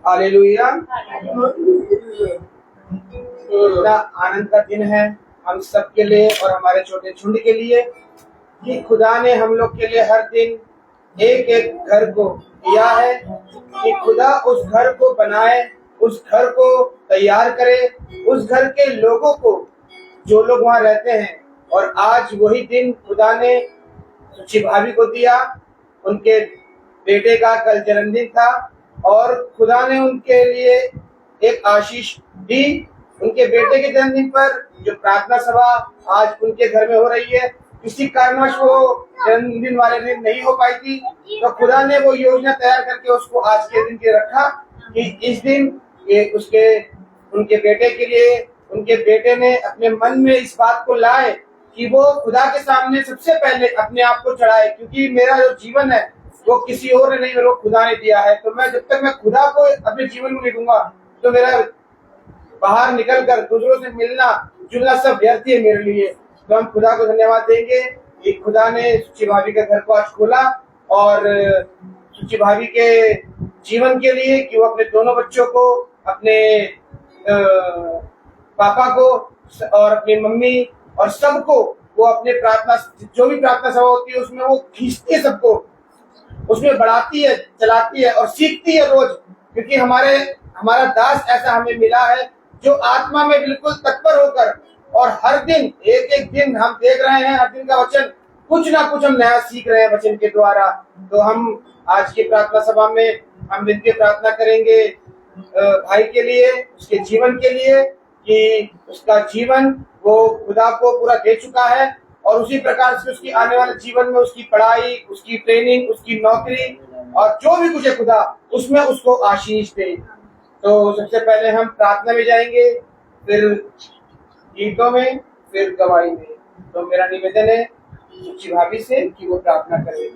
Hallelujah. इतना आनंद का दिन है हम सब के लिए और हमारे छोटे झुंड के लिए कि खुदा ने हम लोग के लिए हर दिन एक एक घर को दिया है कि खुदा उस घर को बनाए, उस घर को तैयार करे, उस घर के लोगों को जो लोग वहां रहते हैं। और आज वही दिन खुदा ने सुची भाभी को दिया। उनके बेटे का कल जन्मदिन था और खुदा ने उनके लिए एक आशीष दी। उनके बेटे के जन्मदिन पर जो प्रार्थना सभा आज उनके घर में हो रही है, किसी कारणवश वो जन्मदिन वाले दिन नहीं हो पाई थी, तो खुदा ने वो योजना तैयार करके उसको आज के दिन के रखा कि इस दिन ये उनके बेटे के लिए उनके बेटे ने अपने मन में इस बात को लाए कि वो खुदा के सामने सबसे पहले अपने आप को चढ़ाए, क्योंकि मेरा जो जीवन है वो किसी और ने नहीं, मेरे को खुदा ने दिया है। तो मैं जब तक मैं खुदा को अपने जीवन में नहीं दूंगा तो मेरा बाहर निकलकर दूसरों से मिलना जुलना सब व्यर्थ है मेरे लिए। तो हम खुदा को धन्यवाद देंगे कि खुदा ने सुची भाभी के घर को आज खोला और सुची भाभी के जीवन के लिए कि वो अपने दोनों बच्चों को, अपने पापा को और अपनी मम्मी और सबको वो अपने प्रार्थना, जो भी प्रार्थना सभा होती है उसमें वो खींचती है, सबको उसमें बढ़ाती है, चलाती है और सीखती है रोज। क्योंकि हमारा दास ऐसा हमें मिला है जो आत्मा में बिल्कुल तत्पर होकर और हर दिन एक एक दिन हम देख रहे हैं, हर दिन का वचन कुछ ना कुछ हम नया सीख रहे हैं वचन के द्वारा। तो हम आज की प्रार्थना सभा में हम मिलकर प्रार्थना करेंगे भाई के लिए, उसके जीवन के लिए कि उसका जीवन वो खुदा को पूरा दे चुका है और उसी प्रकार से उसकी आने वाले जीवन में उसकी पढ़ाई, उसकी ट्रेनिंग, उसकी नौकरी और जो भी कुछ है खुदा उसमें उसको आशीष दे। तो सबसे पहले हम प्रार्थना में जाएंगे, फिर गीतों में, फिर गवाही में। तो मेरा निवेदन है सुची भाभी से कि वो प्रार्थना करें।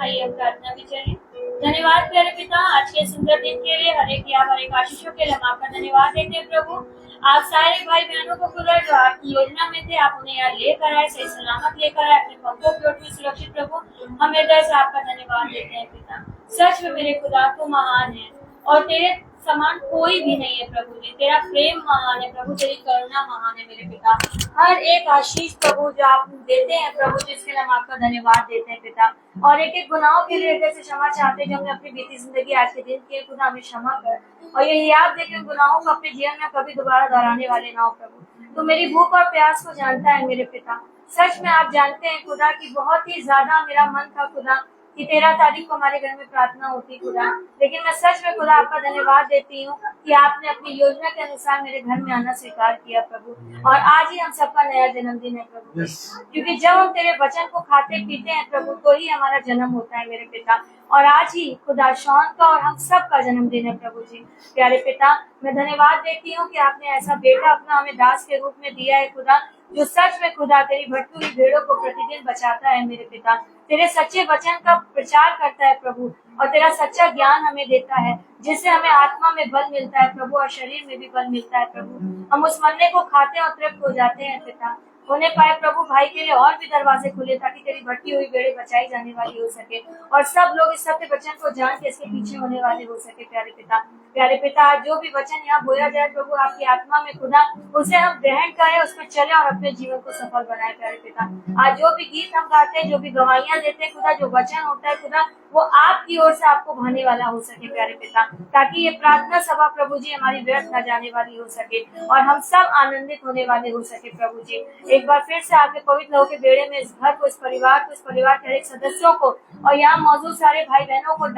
आइए हम प्रार्थना में चलें। धन्यवाद प्यारे पिता, आज के सुंदर दिन के लिए, हर एक की हर एक आशीषों के लिए हम आपका धन्यवाद देते हैं प्रभु। आप सारे भाई बहनों को खुदा जो आपकी योजना में थे, आप उन्हें यहाँ लेकर आए, सही सलामत लेकर आए अपने पंखों की ओर में सुरक्षित। प्रभु हम हृदय से आपका धन्यवाद देते हैं पिता। सच में मेरे खुदा तो महान है और तेरे समान कोई भी नहीं है प्रभु जी। तेरा प्रेम महान है प्रभु, तेरी करुणा महान है मेरे पिता। हर एक आशीष प्रभु जो आप देते हैं प्रभु, जिसके लिए हम आपका धन्यवाद देते हैं पिता। और एक एक गुनाहों के लिए हृदय से क्षमा चाहते हैं जो हमने अपनी बीती जिंदगी आज के दिन के, खुदा हमें क्षमा कर। और यही याद देकर उन गुनाहों को अपने जीवन में कभी दोबारा दोहराने वाले ना हो प्रभु। तो मेरी भूख और प्यास को जानता है मेरे पिता। सच में आप जानते हैं खुदा की बहुत ही ज्यादा मेरा मन था खुदा कि 13 तारीख को हमारे घर में प्रार्थना होती खुदा, लेकिन मैं सच में खुदा आपका धन्यवाद देती हूँ कि आपने अपनी योजना के अनुसार मेरे घर में आना स्वीकार किया प्रभु। और आज ही हम सबका नया जन्मदिन है प्रभु, क्योंकि जब हम तेरे वचन को खाते पीते हैं प्रभु तो ही हमारा जन्म होता है मेरे पिता। और आज ही खुदा शॉन का और हम सब का जन्मदिन है प्रभु जी। प्यारे पिता, मैं धन्यवाद देती हूँ कि आपने ऐसा बेटा अपना हमें दास के रूप में दिया है खुदा, जो सच में खुदा तेरी भटकी हुई भेड़ों को प्रतिदिन बचाता है मेरे पिता। तेरे सच्चे वचन का प्रचार करता है प्रभु और तेरा सच्चा ज्ञान हमें देता है, जिससे हमें आत्मा में बल मिलता है प्रभु और शरीर में भी बल मिलता है प्रभु। हम उस मन्ने को खाते हैं और तृप्त हो जाते हैं पिता। होने पाए प्रभु भाई के लिए और भी दरवाजे खुले ताकि तेरी भटकी हुई भेड़ें बचाई जाने वाली हो सके और सब लोग इस सत्य वचन को जान के इसके पीछे होने वाले हो सके। प्यारे पिता आज जो भी वचन यहाँ बोया जाए प्रभु आपकी आत्मा में खुदा, उसे हम ग्रहण करें, उस पर चले और अपने जीवन को सफल बनाए। प्यारे पिता आज जो भी गीत हम गाते हैं, जो भी गवाहियां देते हैं खुदा, जो वचन होता है खुदा, वो आपकी ओर से आपको भाने वाला हो सके प्यारे पिता, ताकि ये प्रार्थना सभा प्रभु जी हमारी व्यर्थ न जाने वाली हो सके और हम सब आनंदित होने वाले हो सके प्रभु जी। एक बार फिर से आपके पवित्र लोगों के बेड़े में इस घर को, इस परिवार को, इस परिवार के हर एक सदस्यों को और यहाँ मौजूद सारे भाई बहनों को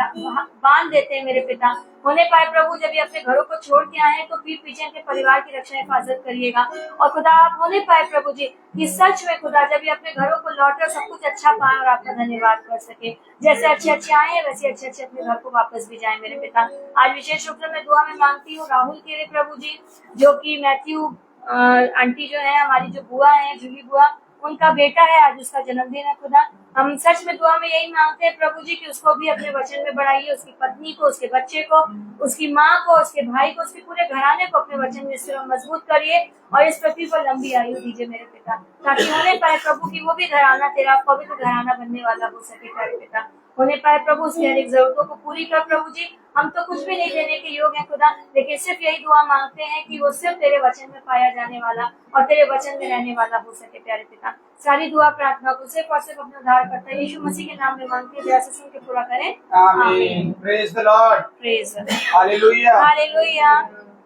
बांध देते हैं मेरे पिता। होने पाए प्रभु जब ये अपने घरों को छोड़ के आए तो पीठ पीछे के परिवार की रक्षा हिफाजत करिएगा। और खुदा आप होने पाए प्रभु जी कि सच में खुदा जब ये अपने घरों को लौटे सब कुछ अच्छा पाए और आपका धन्यवाद कर सके। जैसे अच्छे आए हैं वैसे अच्छे अपने घर को वापस भी जाए मेरे पिता। आज विशेष रूप से मैं दुआ में मांगती हूँ राहुल के लिए प्रभु जी, जो की मैथ्यू आंटी जो है हमारी, जो बुआ है जूली बुआ, उनका बेटा है, आज उसका जन्मदिन है खुदा। हम सच में दुआ में यही मांगते हैं प्रभु जी कि उसको भी अपने वचन में बढ़ाइए, उसकी पत्नी को, उसके बच्चे को, उसकी माँ को, उसके भाई को, उसके पूरे घराने को अपने वचन में मजबूत करिए और इस पृथ्वी पर लंबी आयु दीजिए मेरे पिता, ताकि होने पाए प्रभु की वो भी घराना तेरा पवित्र घराना बनने वाला हो सके प्यारे पिता। होने पाए प्रभु, उसकी हर एक जरूरतों को पूरी कर प्रभु जी। हम तो कुछ भी नहीं देने के योग्य हैं खुदा, लेकिन सिर्फ यही दुआ मांगते हैं कि वो सिर्फ तेरे वचन में पाया जाने वाला और तेरे वचन में रहने वाला हो सके प्यारे पिता। सारी दुआ प्रार्थना को सिर्फ और सिर्फ अपने उद्धार करता यीशु मसीह के नाम में मांगते हैं, दया से सुन के पूरा करें। आमीन। Praise the Lord. Praise hallelujah. Hallelujah.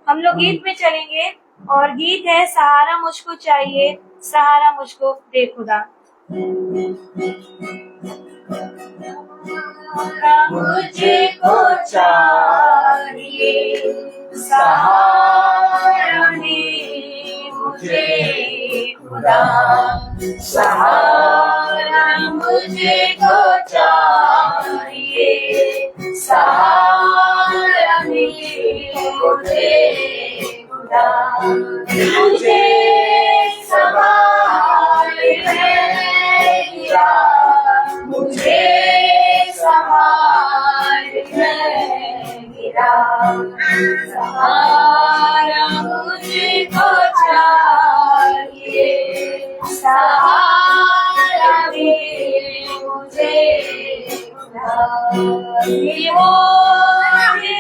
हम लोग गीत में चलेंगे और गीत है सहारा मुझको चाहिए, सहारा मुझको दे खुदा। मुझको चाहिए सहारा दे मुझे खुदा, सहारा मुझको चाहिए सहारा दे मुझे खुदा। मुझे संभाल मेरा, मुझे संभाल मेरा, सहारा मुझको चाहिए सहारा दे मुझे खुदा। वो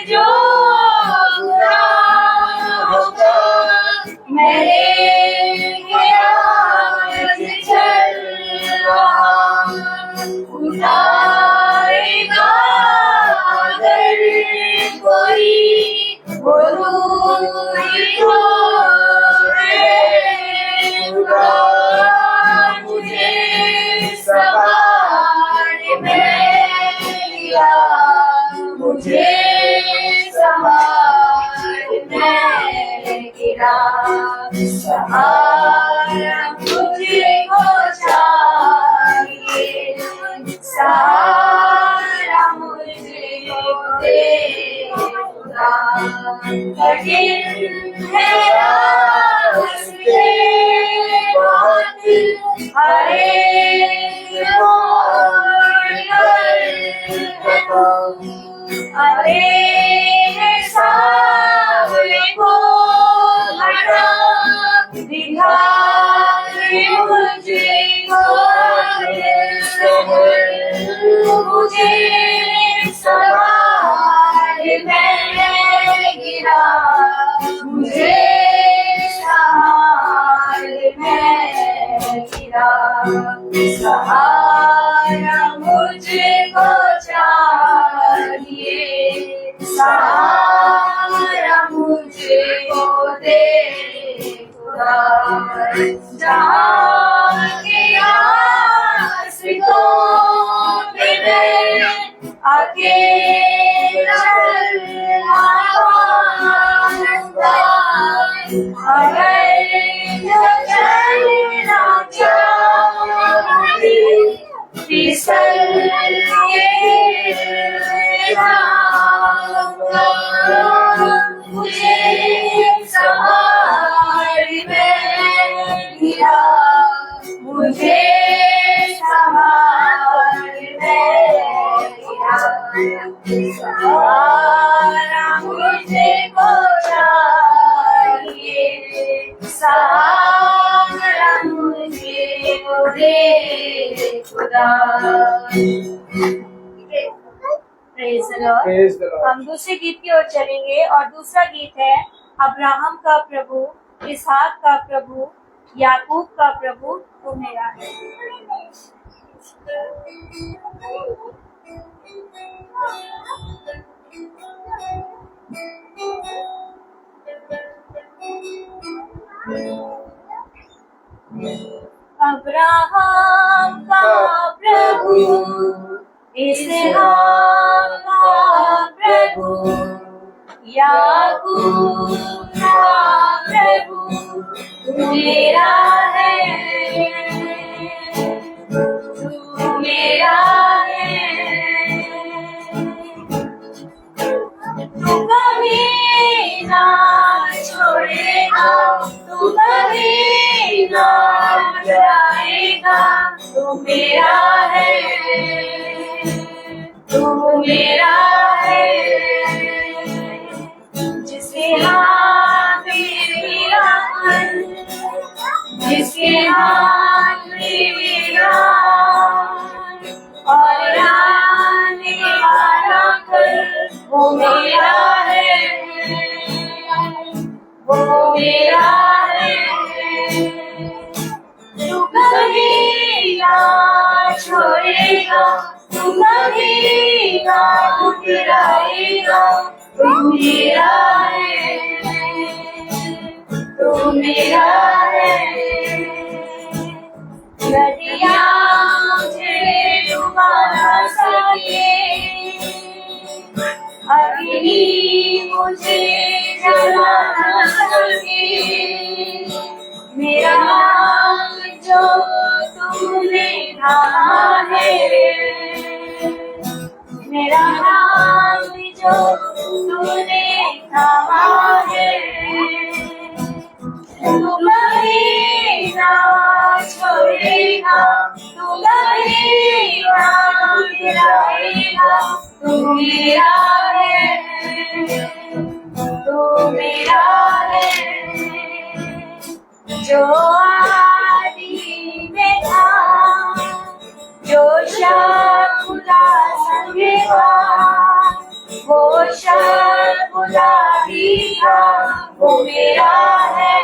जो खुदा होगा मेरे आज चल रहा, उठाएगा अगर कोई वो दूरी हो खुदा। मुझे संभाल मेरा, मुझे संभाल मेरा, सहारा मुझको चाहिए सहारा मुझको दे खुदा। कठिन है रास्ते बहुत, हरे अरे सावले को हटा दिखा मुझे संभाल मैं गिरा, मुझे संभाल मैं गिरा, सहारा मुझको चाहिए सहारा मुझको दे खुदा। जहाँ के आशिकों पे मैं अकेला चलना पाऊंगा, अगर चलना चाहूँगी फिसल के जाऊँगा। मुझे संभाल मेरा, मुझे संभाल मेरा, सहारा मुझको चाहिए सहारा मुझको दे खुदा। Praise the Lord. हम दूसरे गीत की ओर चलेंगे और दूसरा गीत है अब्राहम का प्रभु, इसहाक का प्रभु, याकूब का प्रभु तू मेरा है। अब्राहम का प्रभु, इसहाक का प्रभु, याकूब का प्रभु तू मेरा है, तू मेरा है। तू कभी ना छोड़ेगा, तू कभी ना जाएगा, तू मेरा है, तू मेरा है। जिसके हाथ में मेरा मन, जिसके हाथ में मेरा और वो मेरा है। तू कभी ना छोड़ेगा, तू कभी ना ठुकराएगा, तू मेरा है, तू मेरा है। नदियाँ मुझे डुबा ना सके, अग्नि मुझे जला ना सके, मेरा हाथ जो तूने थामा है, मेरा हाथ जो तूने थामा है, तू कभी ना छोड़ेगा, तू कभी ना गिराएगा, तू मेरा है, तू मेरा है। जो आदि में था, जो शाकुला संगे था, वो शाकुला भी था, वो मेरा है,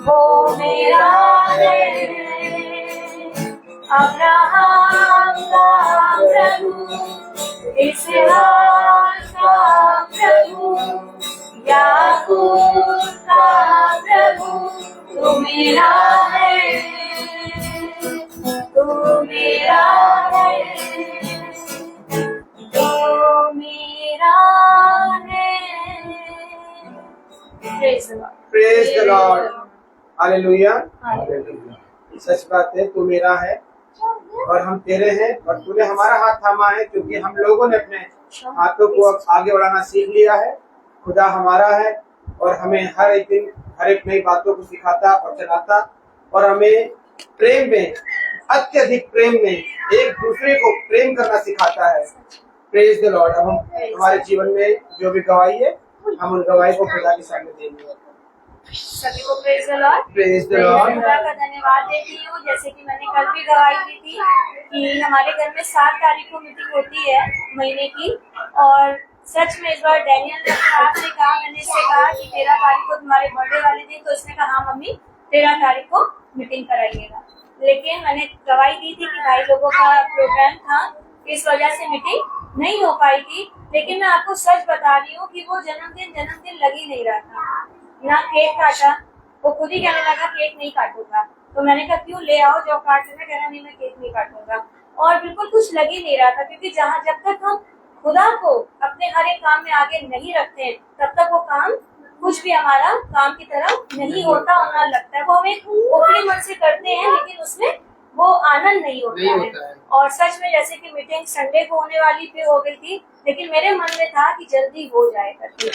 वो मेरा है। अब्राहम का प्रभु, इसहाक का प्रभु, याकूब का प्रभु, तू मेरा है, तू मेरा है, तू मेरा है। Praise the Lord, hallelujah. सच बात है, तू मेरा है और हम तेरे हैं, और तूने हमारा हाथ थामा है, क्योंकि हम लोगों ने अपने हाथों को आगे बढ़ाना सीख लिया है। खुदा हमारा है और हमें हर एक दिन हर एक नई बातों को सिखाता और चलाता, और हमें प्रेम में, अत्यधिक प्रेम में एक दूसरे को प्रेम करना सिखाता है। Praise the Lord. अब हम हमारे जीवन में जो भी गवाही है, हम उन गवाही को खुदा के सामने देंगे। सभी को praise the Lord. Praise the Lord. खुदा का धन्यवाद देती हूँ, जैसे कि मैंने कल भी गवाही दी थी कि हमारे घर में 7 तारीख को मीटिंग होती है महीने की, और सच में इस बार डैनियल ने आपसे कहा, मैंने इससे कहा कि 13 तारीख को तुम्हारे बर्थडे वाले दिन, तो इसने कहा हाँ मम्मी 13 तारीख को मीटिंग कराइएगा। लेकिन मैंने गवाही दी थी कि भाई लोगों का प्रोग्राम था, इस वजह से मीटिंग नहीं हो पाई थी। लेकिन मैं आपको सच बता रही हूँ कि वो जन्मदिन लग ही नहीं रहा था, ना केक काटा। वो खुद ही कहने लगा केक नहीं काटूंगा, तो मैंने कहा क्यों, ले आओ जो काट लेना। कह रहा नहीं मैं केक नहीं काटूंगा, और बिल्कुल कुछ लग ही नहीं रहा था, क्योंकि जब तक हम खुदा को अपने हर एक काम में आगे नहीं रखते तब तक वो काम कुछ भी हमारा काम की तरह नहीं होता और ना लगता है। वो हमें ऊपरी मन से करते हैं, लेकिन उसमें वो आनंद नहीं होता है। और सच में जैसे कि मीटिंग संडे को होने वाली पे हो गई थी, लेकिन मेरे मन में था कि जल्दी हो जाए करके,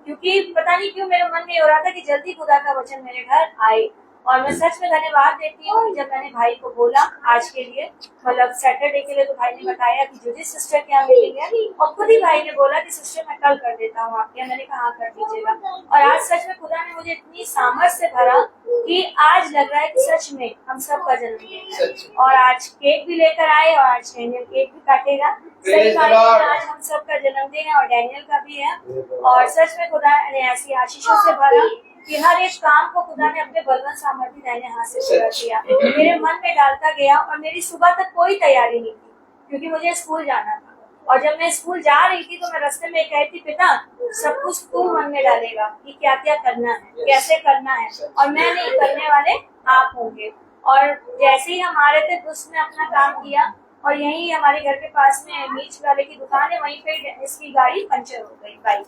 क्योंकि पता नहीं क्यों मेरे मन में हो रहा था कि जल्दी खुदा का वचन मेरे घर आए। और मैं सच में धन्यवाद देती हूँ जब मैंने भाई को बोला आज के लिए, मतलब सैटरडे के लिए, तो भाई ने बताया कि जो जिस सिस्टर के यहाँ मीटिंग है, और खुद ही भाई ने बोला कि सिस्टर मैं कल कर देता हूँ आपके यहाँ। मैंने कहा हाँ कर दीजिएगा। और आज सच में खुदा ने मुझे इतनी सामर्थ से भरा कि आज लग रहा है कि सच में हम सबका जन्मदिन है। और आज केक भी लेकर आए, और आज डैनियल केक भी काटेगा। सही बात है, आज हम सबका जन्मदिन है और डैनियल का भी है। और सच में खुदा ने ऐसी आशीषों से भरा कि हर एक काम को खुदा ने अपने बलवान सामर्थ्य दाहिने हाथ से पूरा किया, मेरे मन में डालता गया। और मेरी सुबह तक कोई तैयारी नहीं थी, क्योंकि मुझे स्कूल जाना था। और जब मैं स्कूल जा रही थी तो मैं रास्ते में कह थी, पिता सब कुछ तू मन में डालेगा कि क्या क्या करना है, कैसे करना है, और मैं नहीं, करने वाले आप होंगे। और जैसे ही हम आ रहे थे, उसने अपना काम किया, और यही हमारे घर के पास में मीच वाले की दुकान है, वहीं पे इसकी गाड़ी पंचर हो गई, बाइक।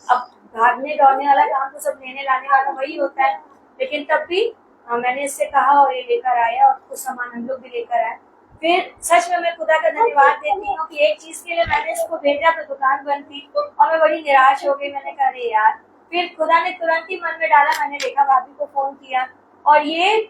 अब भागने दौड़ने वाला काम तो सब लेने लाने वाला वही होता है, लेकिन तब भी मैंने इससे कहा और ये लेकर आया, और कुछ सामान हम लोग भी लेकर आए। फिर सच में मैं खुदा का धन्यवाद देती हूँ कि एक चीज के लिए मैंने इसको भेजा तो दुकान बंद थी, और मैं बड़ी निराश हो गई। मैंने कहा अरे यार, फिर खुदा ने तुरंत ही मन में डाला, मैंने रेखा भाभी को फोन किया, और ये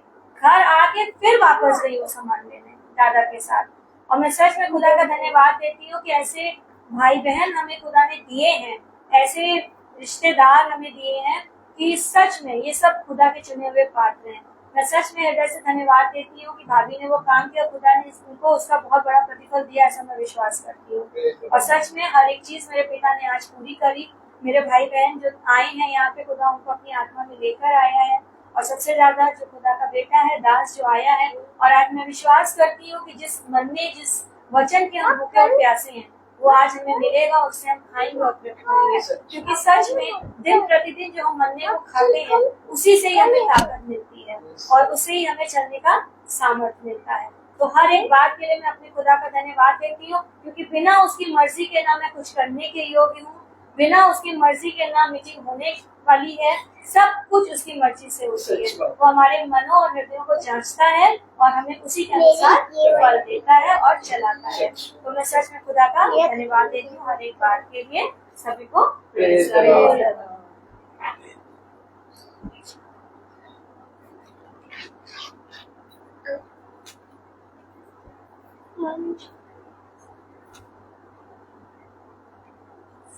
घर आके फिर वापस गई वो सामान लेने दादा के साथ। और मैं सच में खुदा का धन्यवाद देती हूँ कि ऐसे भाई बहन हमें खुदा ने दिए हैं, ऐसे रिश्तेदार हमें दिए हैं कि सच में ये सब खुदा के चुने हुए पात्र हैं। मैं सच में हृदय से धन्यवाद देती हूँ कि भाभी ने वो काम किया, खुदा ने उनको उसका बहुत बड़ा प्रतिफल दिया, ऐसा मैं विश्वास करती हूँ। और सच में हर एक चीज मेरे पिता ने आज पूरी करी। मेरे भाई बहन जो आए हैं यहाँ पे, खुदा उनको अपनी आत्मा में लेकर आया है। और सबसे ज्यादा जो खुदा का बेटा है, दास जो आया है, और आज मैं विश्वास करती हूँ कि जिस मन में जिस वचन के हम भूखे और प्यासे हैं, वो आज हमें मिलेगा, उससे हम खाएंगे और तृप्त होंगे। क्योंकि सच में दिन प्रतिदिन जो हम मन्ने को खाते हैं, उसी से ही हमें ताकत मिलती है और उससे ही हमें चलने का सामर्थ्य मिलता है। तो हर एक बात के लिए मैं अपने खुदा का धन्यवाद देती हूँ, क्योंकि बिना उसकी मर्जी के ना मैं कुछ करने के योग्य हूँ, बिना उसकी मर्जी के ना मीटिंग होने वाली है। सब कुछ उसकी मर्जी से होती है। वो हमारे मनों और हृदयों को जांचता है और हमें उसी के अनुसार फल देता है और चलाता है। तो मैं सच में खुदा का धन्यवाद देती हूँ हर एक बात के लिए। सभी को Praise the Lord.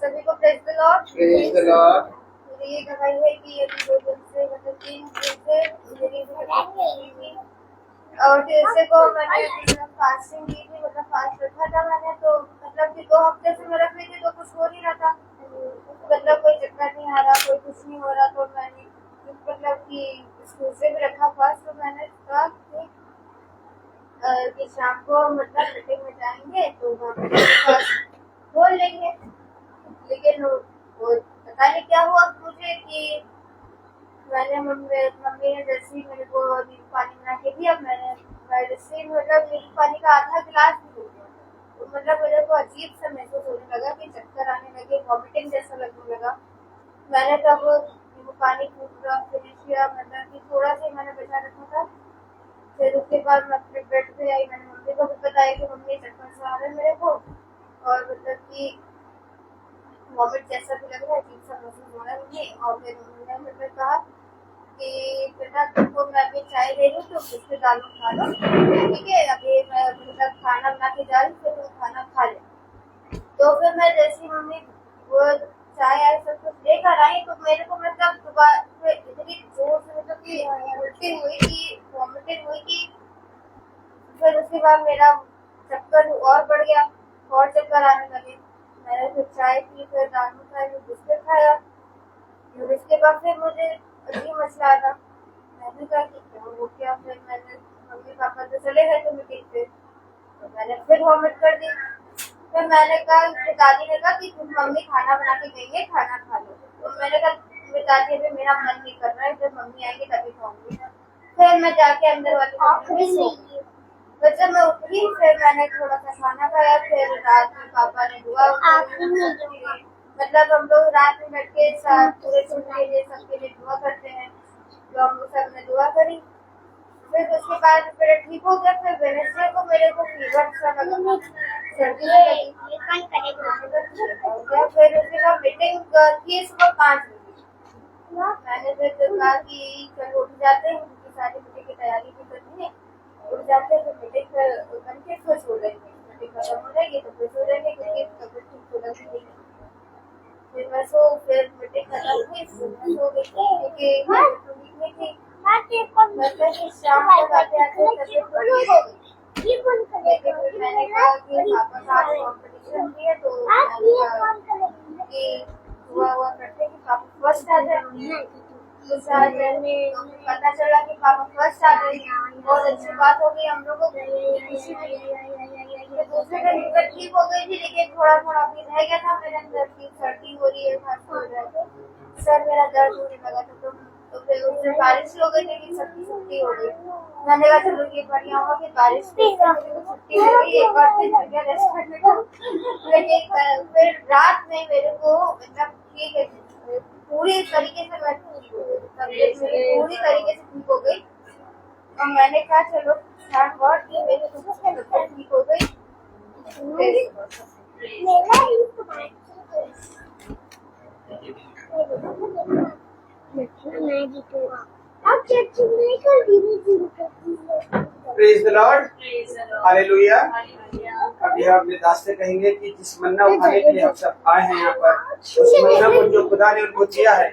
सभी को praise the Lord. Praise the Lord. मेरी ये गवाही है कि अभी 2 दिन से मतलब 3 दिन से मेरी थी और जैसे को मैंने मतलब फास्टिंग की थी, मतलब फास्ट रखा था मैंने, तो मतलब कि 2 हफ्ते से मैं रख रही थी तो कुछ हो नहीं रहा था, मतलब कोई चक्कर नहीं आ रहा, कोई कुछ नहीं हो रहा। तो मैंने मतलब कि स्कूल से भी रखा फास्ट, तो मैंने कहा कि शाम को मतलब मीटिंग में जाएंगे तो वहाँ पे बोल लेंगे। लेकिन वो पता नहीं क्या हुआ मुझे कि मैंने मम्मी ने जैसे ही मेरे को नींबू पानी बना के दिया, मैं जैसे ही मतलब नींबू पानी का आधा गिलास भी हो गया, तो मतलब मेरे को अजीब सा महसूस होने लगा कि चक्कर आने लगे, वॉमिटिंग जैसा लगने लगा। मैंने तब नींबू पानी पूरा फिनिश किया, मतलब कि थोड़ा सा मैंने बचा रखा था। फिर उसके बाद मैं अपने बेड पे आई, मैंने मम्मी को भी बताया कि मम्मी चक्कर से आ रहे हैं मेरे को और मतलब कि वॉमिट जैसा भी लग रहा है, अजीब सा महसूस हो रहा है मुझे। और फिर उन्होंने मुझे कहा कि बेटा तुमको मैं अभी चाय दे रही हूँ तो बिस्कुट डालो खा लो, ठीक है, अभी मैं मतलब खाना बना के जा रही हूँ, फिर तुम खाना खा ले। तो फिर मैं जैसी मम्मी वो चाय आए सब कुछ लेकर आई, तो मेरे को मतलब दोबारा इतनी जोर से मतलब कि उल्टी हुई कि वॉमिटिंग हुई कि फिर उसके बाद मेरा चक्कर और बढ़ गया और चक्कर आने लगे। मैंने फिर चाय पी, फिर दाल खाई, फिर बिस्कुट खाया, फिर उसके बाद फिर मुझे अजीब मसला था। मैंने कहा कि क्या हो गया, फिर मैंने मम्मी पापा तो चले गए थे मीटिंग पे, तो मैंने फिर वॉमिट कर दी। फिर मैंने कहा, दादी ने कहा कि तुम मम्मी खाना बना के गई है, खाना खा लो। तो मैंने कहा दादी अभी मेरा मन नहीं कर रहा है, जब मम्मी आएंगी तभी खाऊंगी। फिर मैं जाके अंदर वाली फिर जब मैं उठी, फिर मैंने थोड़ा सा खाना खाया, फिर रात में पापा ने दुआ, मतलब हम लोग रात में बैठ के पूरे के लिए सबके लिए दुआ करते हैं, तो हम सब ने दुआ करी। फिर उसके बाद मेरा ठीक हो गया। फिर वेडनेसडे को मेरे को फीवर सा लगा, सर्दी लगी। फिर उसके बाद मीटिंग थी सुबह 5 बजे। मैंने फिर कहा कि चलो उठ जाते हैं, क्योंकि सारी मीटिंग की तैयारी भी करनी है, उठ जाते हैं तो मीटिंग करके फिर सो जाएंगे, मीटिंग खत्म हो जाएगी तो फिर सो जाएंगे, क्योंकि तबीयत ठीक हो जाती है। फिर मैं फिर मीटिंग खत्म हुई, मैं सो गई क्योंकि वीक में थी। मतलब कि शाम तक आते आते तबीयत ठीक हो गई। लेकिन फिर मैंने कहा कि पापा का कॉम्पिटिशन भी है, तो कि हुआ करते कि पापा फर्स्ट आ जाए। तो शायद पता चला कि पापा फर्स्ट आ गए, बहुत अच्छी बात हो गई हम लोगों को। दूसरे दिन तक ठीक हो गई थी, लेकिन थोड़ा थोड़ा भी रह गया था मेरे अंदर की सर्दी हो रही है, खांसी हो रहा है, सर मेरा दर्द होने लगा था। तो फिर उससे बारिश हो गई, लेकिन सबकी छुट्टी हो गई। मैंने कहा चलो ये बढ़िया हुआ कि बारिश छुट्टी हो गई, एक बार फिर रेस्ट करने को। फिर रात में मेरे को मतलब ठीक है, पूरी तरीके से मैं तबीयत मेरी पूरी तरीके से ठीक हो गई। और मैंने कहा चलो थैंक गॉड कि मेरी तबीयत ठीक हो गई। Praise the Lord. हालेलुया। अभी हम अपने दास से कहेंगे कि जिस मन्ना उठाने के लिए हम सब आए हैं यहाँ पर, उस मन्ना को जो खुदा ने उनको दिया है,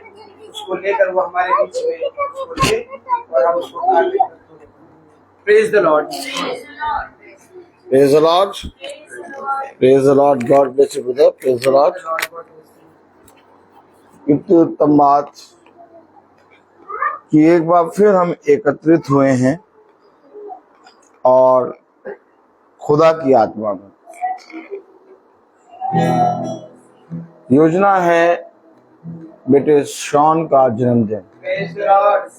उसको लेकर वो हमारे बीच में उसको ले और हम उसको खा लें। Praise the Lord. Praise the Lord. Praise the Lord. God bless you, brother. Praise the Lord. इतनी उत्तम बात कि एक बार फिर हम एकत्रित हुए हैं और खुदा की आत्मा में योजना है बेटे शॉन का जन्मदिन। Praise the Lord.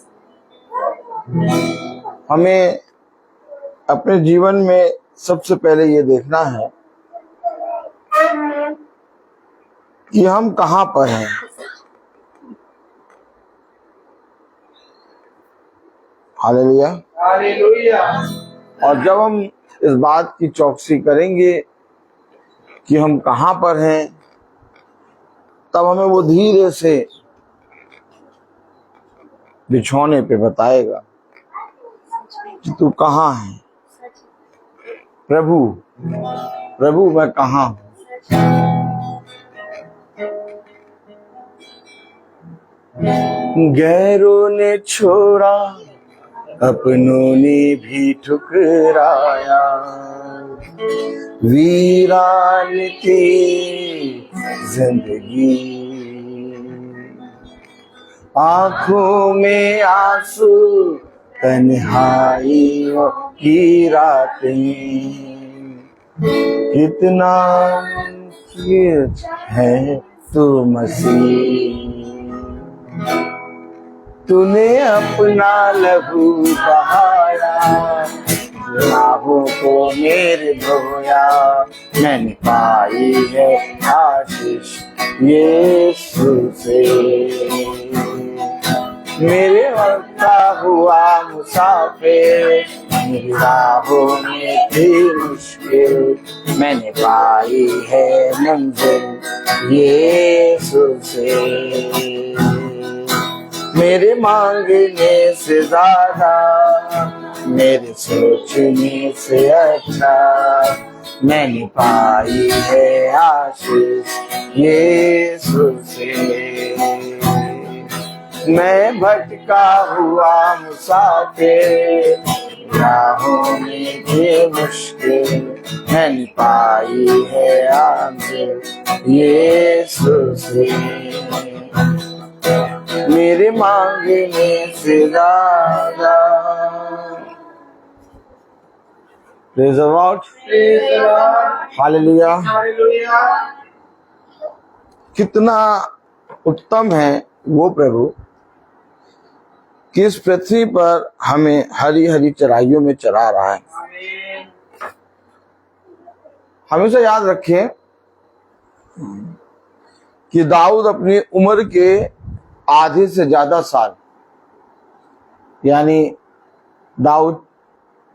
हमें अपने जीवन में सबसे पहले ये देखना है कि हम कहाँ पर हैं। हालेलुया। Hallelujah. और जब हम इस बात की चौकसी करेंगे कि हम कहाँ पर हैं, तब हमें वो धीरे से बिछौने पे बताएगा कि तू कहाँ है। प्रभु प्रभु मैं कहाँ हूँ। गैरों ने छोड़ा, अपनों ने भी ठुकराया, वीरान की जिंदगी, आंखों में आंसू, तन्हाइयों की रातें, कितना मुश्किल है तू मसीह, तूने अपना लहू बहाया, गुनाहों को मेरे धोया, मैंने पाई है आशीष यीशु से। मेरे वक्ता हुआ मुसाफिर, मेरी राहों में थी मुश्किल, मैंने पाई है मंजिल यीशु से। मेरे मांगने से ज्यादा, मेरे सोचने से अच्छा, मैंने पाई है आशीष यीशु से। मैं भटका हुआ मुसाफिर, राहों में भी मुश्किल, मैंने पाई है मंजिल यीशु से। मेरे मांगने से ज्यादा। Praise the Lord. Praise the Lord. Hallelujah. Hallelujah. कितना उत्तम है वो प्रभु कि इस पृथ्वी पर हमें हरी हरी चराइयों में चरा रहा है। Amen. हमेशा याद रखें कि दाऊद अपनी उम्र के आधे से ज्यादा साल, यानी दाऊद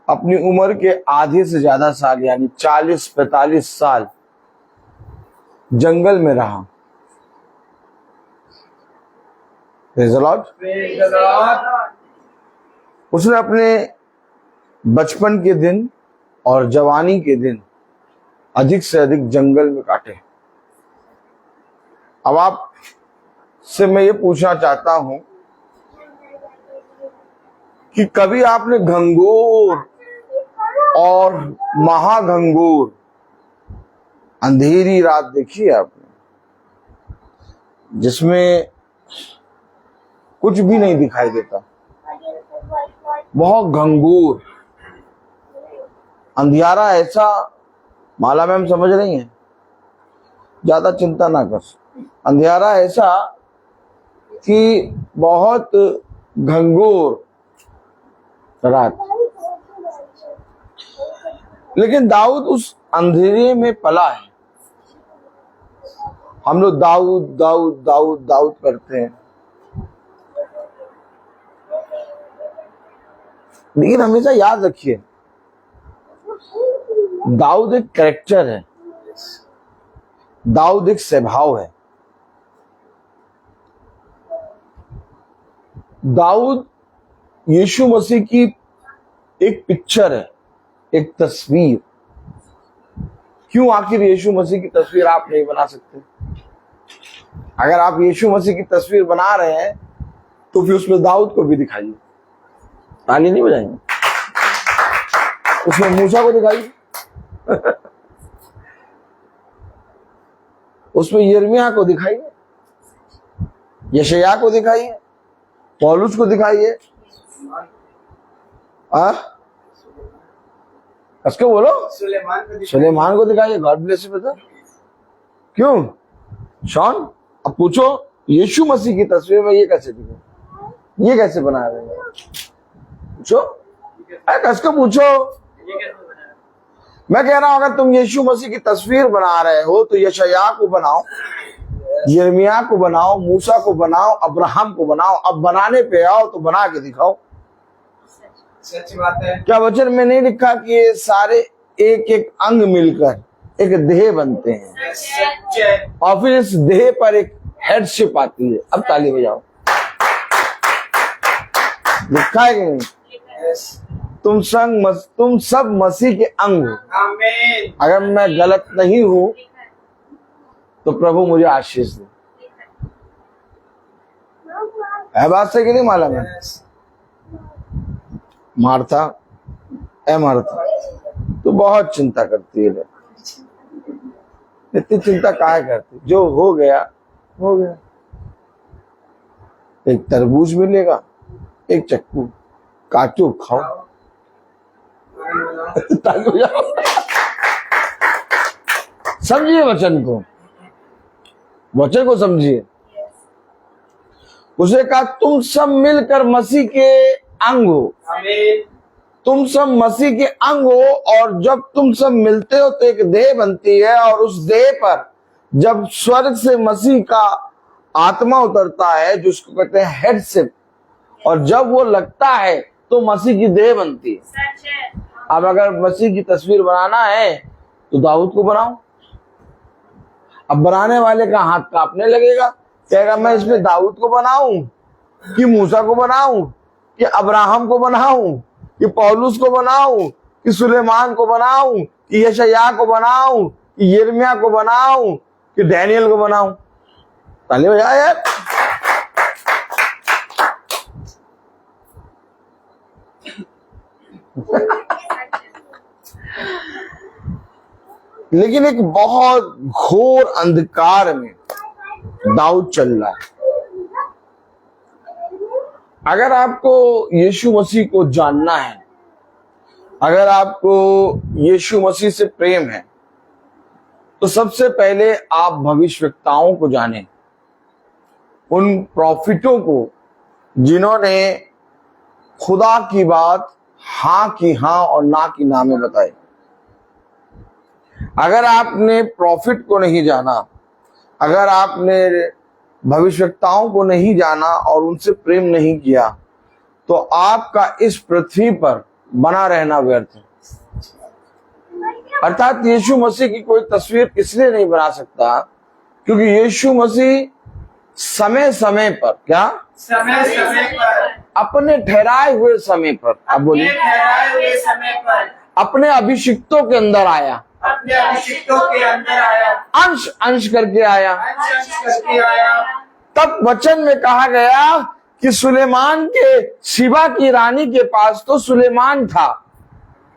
अपनी उम्र के आधे से ज्यादा साल यानी 40-45 साल जंगल में रहा। Praise the Lord. Praise the Lord. उसने अपने बचपन के दिन और जवानी के दिन अधिक से अधिक जंगल में काटे। अब आप से मैं ये पूछना चाहता हूं कि कभी आपने घंघोर और महाघंघोर अंधेरी रात देखी है आपने, जिसमें कुछ भी नहीं दिखाई देता, बहुत घंघोर अंधियारा ऐसा। माला मैम समझ रही हैं, ज्यादा चिंता ना कर। अंधियारा ऐसा कि बहुत घंघोर रात, लेकिन दाऊद उस अंधेरे में पला है। हम लोग दाऊद दाऊद दाऊद दाऊद करते हैं, लेकिन हमेशा याद रखिए दाऊद एक कैरेक्टर है, दाऊद एक स्वभाव है। दाऊद यीशु मसीह की एक पिक्चर है, एक तस्वीर। क्यों आखिर यीशु मसीह की तस्वीर आप नहीं बना सकते? अगर आप यीशु मसीह की तस्वीर बना रहे हैं तो फिर उसमें दाऊद को भी दिखाइए। ताली नहीं बजाएंगे? उसमें मूसा को दिखाइए उसमें यिर्मयाह को दिखाइए, यशायाह को दिखाइए, पौलुस को दिखाइए, कसके बोलो, सुलेमान को दिखाइए। God bless you brother. क्यों शॉन? अब पूछो यीशु मसीह की तस्वीर में ये कैसे दिखे, ये कैसे बना रहे हैं? पूछो, अरे कसके पूछो। मैं कह रहा हूं अगर तुम यीशु मसीह की तस्वीर बना रहे हो तो यशायाह को बनाओ, यिर्मयाह को बनाओ, मूसा को बनाओ, अब्राहम को बनाओ। अब बनाने पे आओ तो बना के दिखाओ। सच बात है। क्या वचन में नहीं लिखा कि ये सारे एक एक अंग मिलकर एक देह बनते हैं सच है। और फिर इस देह पर एक हेडशिप आती है? अब ताली बजाओ। लिखा है कि नहीं? तुम सब मसीह के अंग हो। आमीन। अगर मैं गलत नहीं हूं तो प्रभु मुझे आशीष दे। है बात से कि नहीं मालूम है? मार्था, ए मार्था, तू बहुत चिंता करती है। इतनी चिंता काहे करती? जो हो गया हो गया। एक तरबूज मिलेगा, एक चक्कू, काटो खाओ। ताली बजाओ। समझिए वचन को, वचन को समझिए। उसे कहा तुम सब मिलकर मसीह के अंग हो। आमीन। तुम सब मसीह के अंग हो और जब तुम सब मिलते हो तो एक देह बनती है और उस देह पर जब स्वर्ग से मसीह का आत्मा उतरता है जिसको कहते हैं हेडशिप, और जब वो लगता है तो मसीह की देह बनती है। सच है। अब अगर मसीह की तस्वीर बनाना है तो दाऊद को बनाओ। अब बनाने वाले का हाथ कांपने लगेगा, कहेगा मैं इसमें दाऊद को बनाऊं कि मूसा को बनाऊं कि अब्राहम को बनाऊं कि पौलुस को बनाऊं कि सुलेमान को बनाऊं कि यशायाह को बनाऊं कि यिर्मयाह को बनाऊं कि डैनियल को बनाऊं? ताली बजा यार। लेकिन एक बहुत घोर अंधकार में दाऊद चल रहा है। अगर आपको यीशु मसीह को जानना है, अगर आपको यीशु मसीह से प्रेम है, तो सबसे पहले आप भविष्यवक्ताओं को जानें, उन प्रॉफिटों को जिन्होंने खुदा की बात हाँ की हाँ और ना की ना में बताई। अगर आपने प्रॉफिट को नहीं जाना, अगर आपने भविष्यवक्ताओं को नहीं जाना और उनसे प्रेम नहीं किया, तो आपका इस पृथ्वी पर बना रहना व्यर्थ है। अर्थात यीशु मसीह की कोई तस्वीर इसलिए नहीं बना सकता क्योंकि यीशु मसीह समय समय पर, क्या समय समय पर, अपने ठहराए हुए समय पर, अब बोलिए, ठहराए हुए समय पर अपने अभिषिक्तों के अंदर आया, अपने अभिषिक्तों के अंदर आया, अंश अंश करके आया। अंश करके आया। तब वचन में कहा गया कि सुलेमान के शिबा की रानी के पास तो सुलेमान था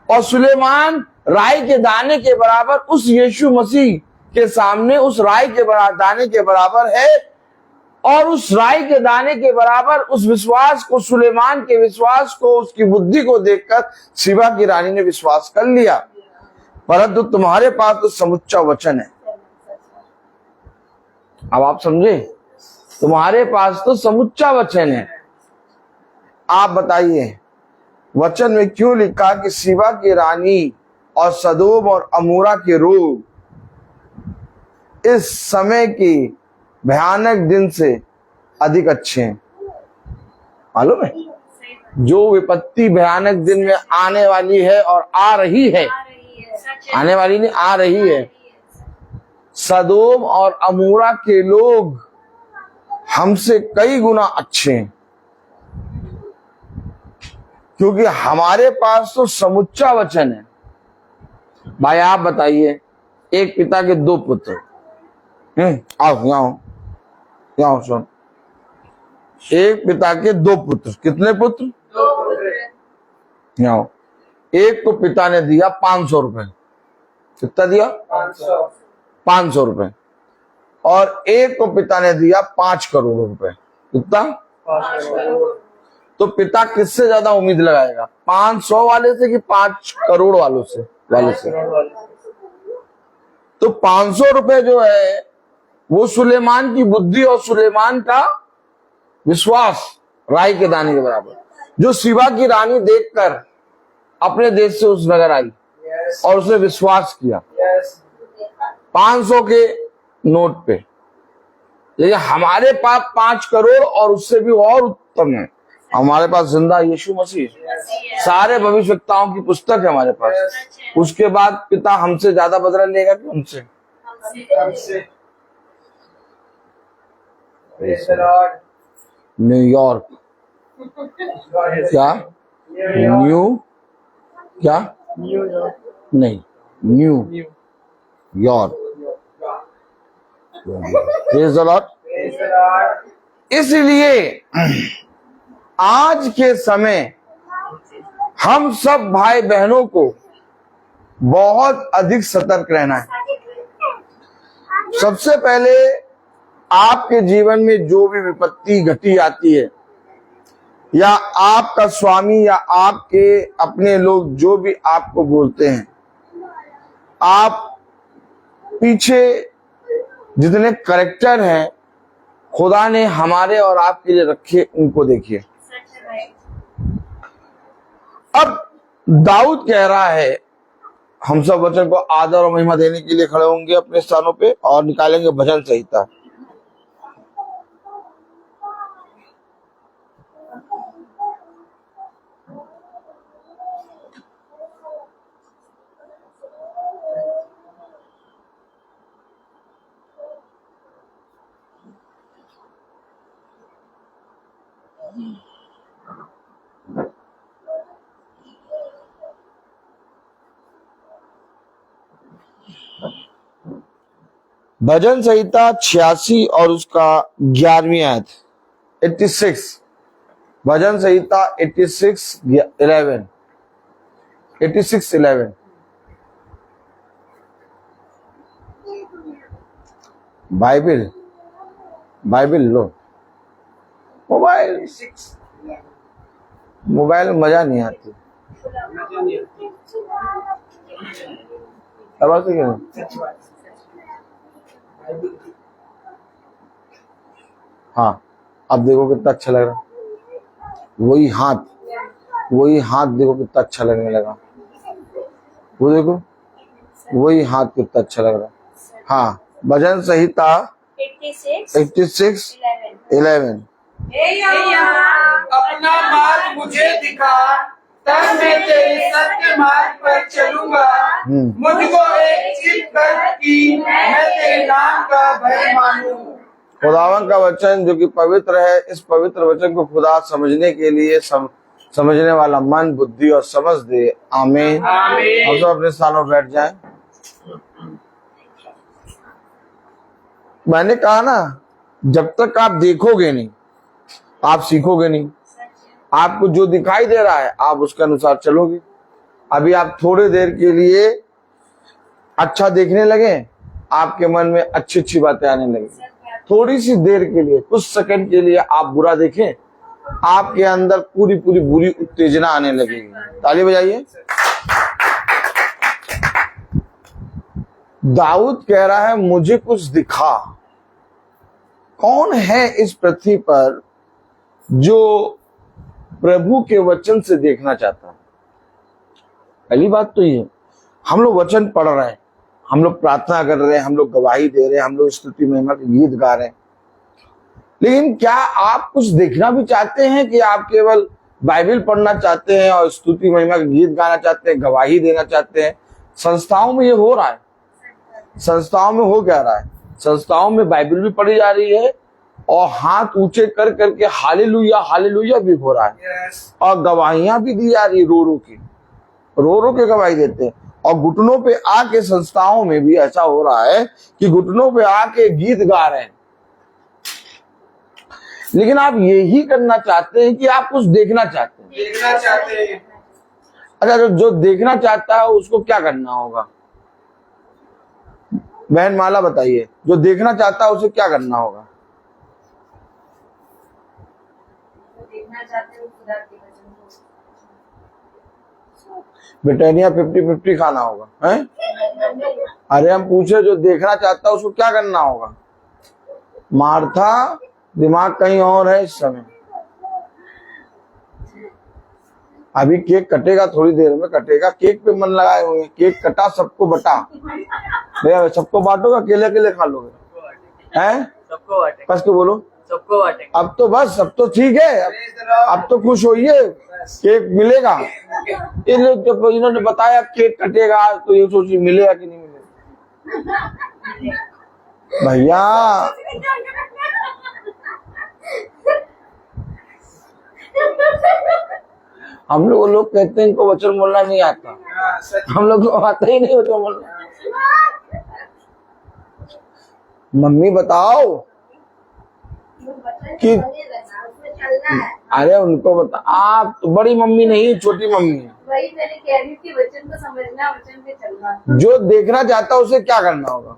और सुलेमान राई के दाने के बराबर उस यीशु मसीह के सामने उस राई के दाने के बराबर है, और उस राई के दाने के बराबर उस विश्वास को, सुलेमान के विश्वास को, उसकी बुद्धि को देखकर शिबा की रानी ने विश्वास कर लिया। परंतु तुम्हारे पास तो समुच्चा वचन है। अब आप समझे, तुम्हारे पास तो समुच्चा वचन है। आप बताइए वचन में क्यों लिखा कि शिबा की रानी और सदोम और अमूरा के रोग इस समय की भयानक दिन से अधिक अच्छे हैं? मालूम है, जो विपत्ति भयानक दिन में आने वाली है और आ रही है, आने वाली नहीं, आ रही है, सदोम और अमूरा के लोग हमसे कई गुना अच्छे हैं, क्योंकि हमारे पास तो समुच्चा वचन है। भाई आप बताइए, एक पिता के दो पुत्र, आओ सुन, एक पिता के दो पुत्र, कितने पुत्र? आओ, एक को पिता ने दिया 500 रुपए। कितना दिया? 500। 500 रुपए। और एक को पिता ने दिया 5 करोड़ रुपए। कितना? 5 करोड़। तो पिता किससे ज्यादा उम्मीद लगाएगा, 500 वाले से कि 5 करोड़ वालों से? तो 500 रुपए जो है वो सुलेमान की बुद्धि और सुलेमान का विश्वास राई के दाने के बराबर, जो शिवा की रानी देखकर अपने देश से उस नगर आई और उसने विश्वास किया 500 के नोट पे। लेकिन हमारे पास 5 करोड़ और उससे भी और उत्तम है, हमारे पास जिंदा यीशु मसीह, सारे भविष्यवक्ताओं की पुस्तक है हमारे पास। उसके बाद पिता हमसे ज्यादा बदला लेगा कि उनसे? हमसे। Praise the Lord. न्यूयॉर्क क्या? न्यू क्या? नहीं, new York. Praise the Lord. Praise the Lord. इसलिए आज के समय हम सब भाई बहनों को बहुत अधिक सतर्क रहना है। सबसे पहले आपके जीवन में जो भी विपत्ति घटी आती है, या आपका स्वामी या आपके अपने लोग जो भी आपको बोलते हैं, आप पीछे जितने करेक्टर हैं खुदा ने हमारे और आपके लिए रखे, उनको देखिए। अब दाऊद कह रहा है, हम सब वचन को आदर और महिमा देने के लिए खड़े होंगे अपने स्थानों पे और निकालेंगे भजन संहिता। भजन संहिता 86 और उसका 11वीं आयत 86। भजन संहिता 86:11 86:11। बाइबिल लो। मोबाइल में मजा नहीं आती। अब तो क्या? हाँ, अब देखो कितना अच्छा लग रहा। वही हाथ देखो कितना अच्छा लगने लगा। वो देखो वही हाथ कितना अच्छा लग रहा। हाँ, भजन संहिता 86:11। अपना मार्ग मुझे दिखा, तब मैं तेरे सत्य मार्ग पर चलूंगा। मुझको एक चित कर कि मैं तेरे नाम का भय मानूं। खुदावन का वचन जो कि पवित्र है, इस पवित्र वचन को खुदा समझने के लिए समझने वाला मन, बुद्धि और समझ दे। आमीन। हम सब अपने स्थानों बैठ जाएं। मैंने कहा ना, जब तक आप देखोगे नहीं आप सीखोगे नहीं। आपको जो दिखाई दे रहा है आप उसके अनुसार चलोगे। अभी आप थोड़ी देर के लिए अच्छा देखने लगे, आपके मन में अच्छी अच्छी बातें आने लगी। थोड़ी सी देर के लिए, कुछ सेकंड के लिए आप बुरा देखें, आपके अंदर पूरी पूरी बुरी उत्तेजना आने लगेगी। ताली बजाइए। दाऊद कह रहा है, मुझे कुछ दिखा। कौन है इस पृथ्वी पर जो प्रभु के वचन से देखना चाहता है? पहली बात तो ये, हम लोग वचन पढ़ रहे हैं, हम लोग प्रार्थना कर रहे हैं, हम लोग गवाही दे रहे हैं, हम लोग स्तुति महिमा के गीत गा रहे हैं, लेकिन क्या आप कुछ देखना भी चाहते हैं कि आप केवल बाइबल पढ़ना चाहते हैं और स्तुति महिमा के गीत गाना चाहते हैं, गवाही देना चाहते हैं? संस्थाओं में ये हो रहा है। संस्थाओं में हो क्या रहा है? संस्थाओं में बाइबल भी पढ़ी जा रही है और हाथ ऊंचे कर करके हालेलुया हालेलुया भी हो रहा है। और गवाहियां भी दी जा रही, रो रो के गवाही देते हैं। और घुटनों पे आके संस्थाओं में भी ऐसा हो रहा है कि घुटनों पे आके गीत गा रहे हैं। लेकिन आप यही करना चाहते हैं कि आप कुछ देखना चाहते हैं। अच्छा, जो देखना चाहता है उसको क्या करना होगा? बहन माला बताइए, जो देखना चाहता है उसे क्या करना होगा? देखना चाहते हो खुदा के वचन को। ब्रिटानिया 50-50 खाना होगा है? अरे हम पूछे जो देखना चाहता है उसको क्या करना होगा? मार्था दिमाग कहीं और है इस समय। अभी केक कटेगा, थोड़ी देर में कटेगा, केक पे मन लगाए हुए हैं। केक कटा, सबको बटा। भैया सबको बांटोगे, अकेले अकेले खा लोगे हैं? सबको बांटे, कस के बोलो, सबको बांटे। अब तो बस, अब तो ठीक है, अब तो खुश होइए, केक मिलेगा। जब इन्होंने बताया केक कटेगा तो ये सोचिए मिलेगा कि नहीं मिलेगा। भैया हम लोग कहते हैं इनको वचन बोलना नहीं आता, हम लोग को आता ही नहीं वचन बोलना। मम्मी बताओ कि उसमें चलना है। अरे उनको बता, आप तो बड़ी मम्मी नहीं, छोटी मम्मी है। वही मैंने कह रही थी, वचन को समझना, वचन पे चलना। जो देखना चाहता है उसे क्या करना होगा?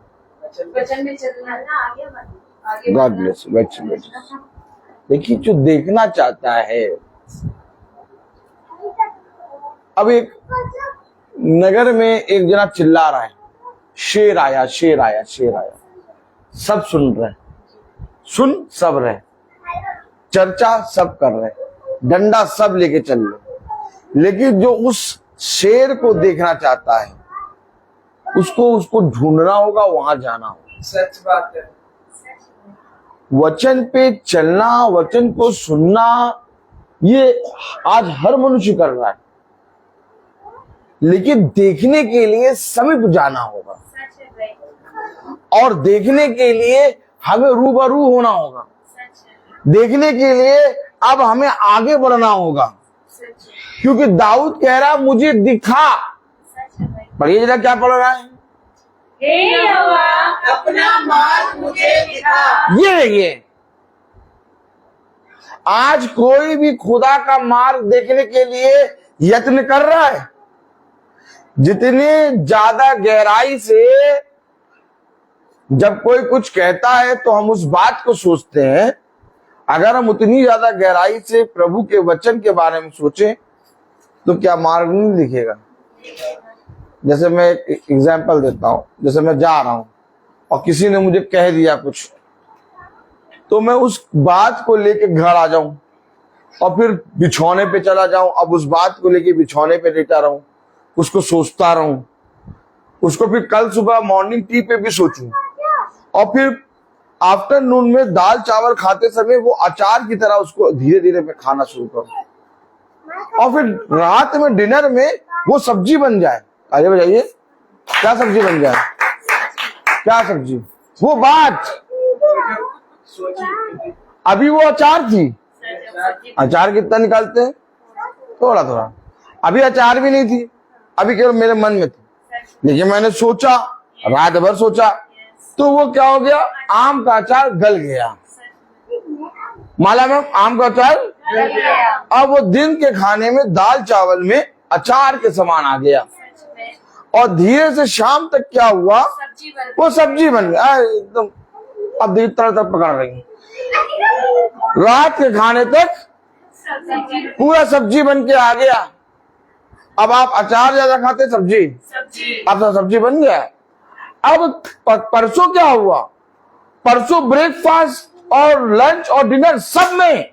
वचन में चलना ना, आगे बढ़ना, आगे गॉड बढ़ना। Bless you. देखिए जो देखना चाहता है, अब एक नगर में एक जना चिल्ला रहा है, शेर आया, शेर आया, शेर आया। सब सुन रहे, सुन सब रहे, चर्चा सब कर रहे, डंडा सब लेके चल रहे। लेकिन जो उस शेर को देखना चाहता है उसको ढूंढना होगा, वहां जाना होगा। सच बात है। वचन पे चलना, वचन को सुनना, ये आज हर मनुष्य कर रहा है। लेकिन देखने के लिए समीप जाना होगा, सच है भाई, और देखने के लिए हमें रूबरू होना होगा। सच है, देखने के लिए अब हमें आगे बढ़ना होगा, सच है, क्योंकि दाऊद कह रहा मुझे दिखा। सच है भाई। पढ़िए जरा क्या पढ़ रहा है। हे यहोवा, अपना मार्ग मुझे दिखा। ये देखिए, आज कोई भी खुदा का मार्ग देखने के लिए यत्न कर रहा है। जितने ज्यादा गहराई से जब कोई कुछ कहता है तो हम उस बात को सोचते हैं, अगर हम उतनी ज्यादा गहराई से प्रभु के वचन के बारे में सोचें तो क्या मार्ग नहीं दिखेगा? जैसे मैं एक एग्जाम्पल देता हूं, जैसे मैं जा रहा हूं और किसी ने मुझे कह दिया कुछ, तो मैं उस बात को लेके घर आ जाऊं और फिर बिछौने पे चला जाऊं। अब उस बात को लेके बिछौने पे लेटा रहूं, उसको सोचता रहूं, उसको फिर कल सुबह मॉर्निंग टी पे भी सोचूं, और फिर आफ्टरनून में दाल चावल खाते समय वो अचार की तरह उसको धीरे धीरे मैं खाना शुरू करूं, और फिर रात में डिनर में वो सब्जी बन जाए। अरे बताइए क्या सब्जी बन जाए? क्या सब्जी? वो बात। अभी वो अचार थी, अचार कितना निकालते हैं? थोड़ा थोड़ा। अभी अचार भी नहीं थी, अभी केवल मेरे मन में थी। लेकिन मैंने सोचा, रात भर सोचा, तो वो क्या हो गया? आम का अचार गल गया। माला में आम का अचार, अब वो दिन के खाने में दाल चावल में अचार के समान आ गया, और धीरे से शाम तक क्या हुआ? वो सब्जी बन गया एकदम। अब धीरे तरह पकड़ रही, रात के खाने तक पूरा सब्जी बन के आ गया। अब आप अचार ज्यादा खाते, सब्जी, अब तो सब्जी बन गया। अब परसों क्या हुआ? परसों ब्रेकफास्ट और लंच और डिनर सब में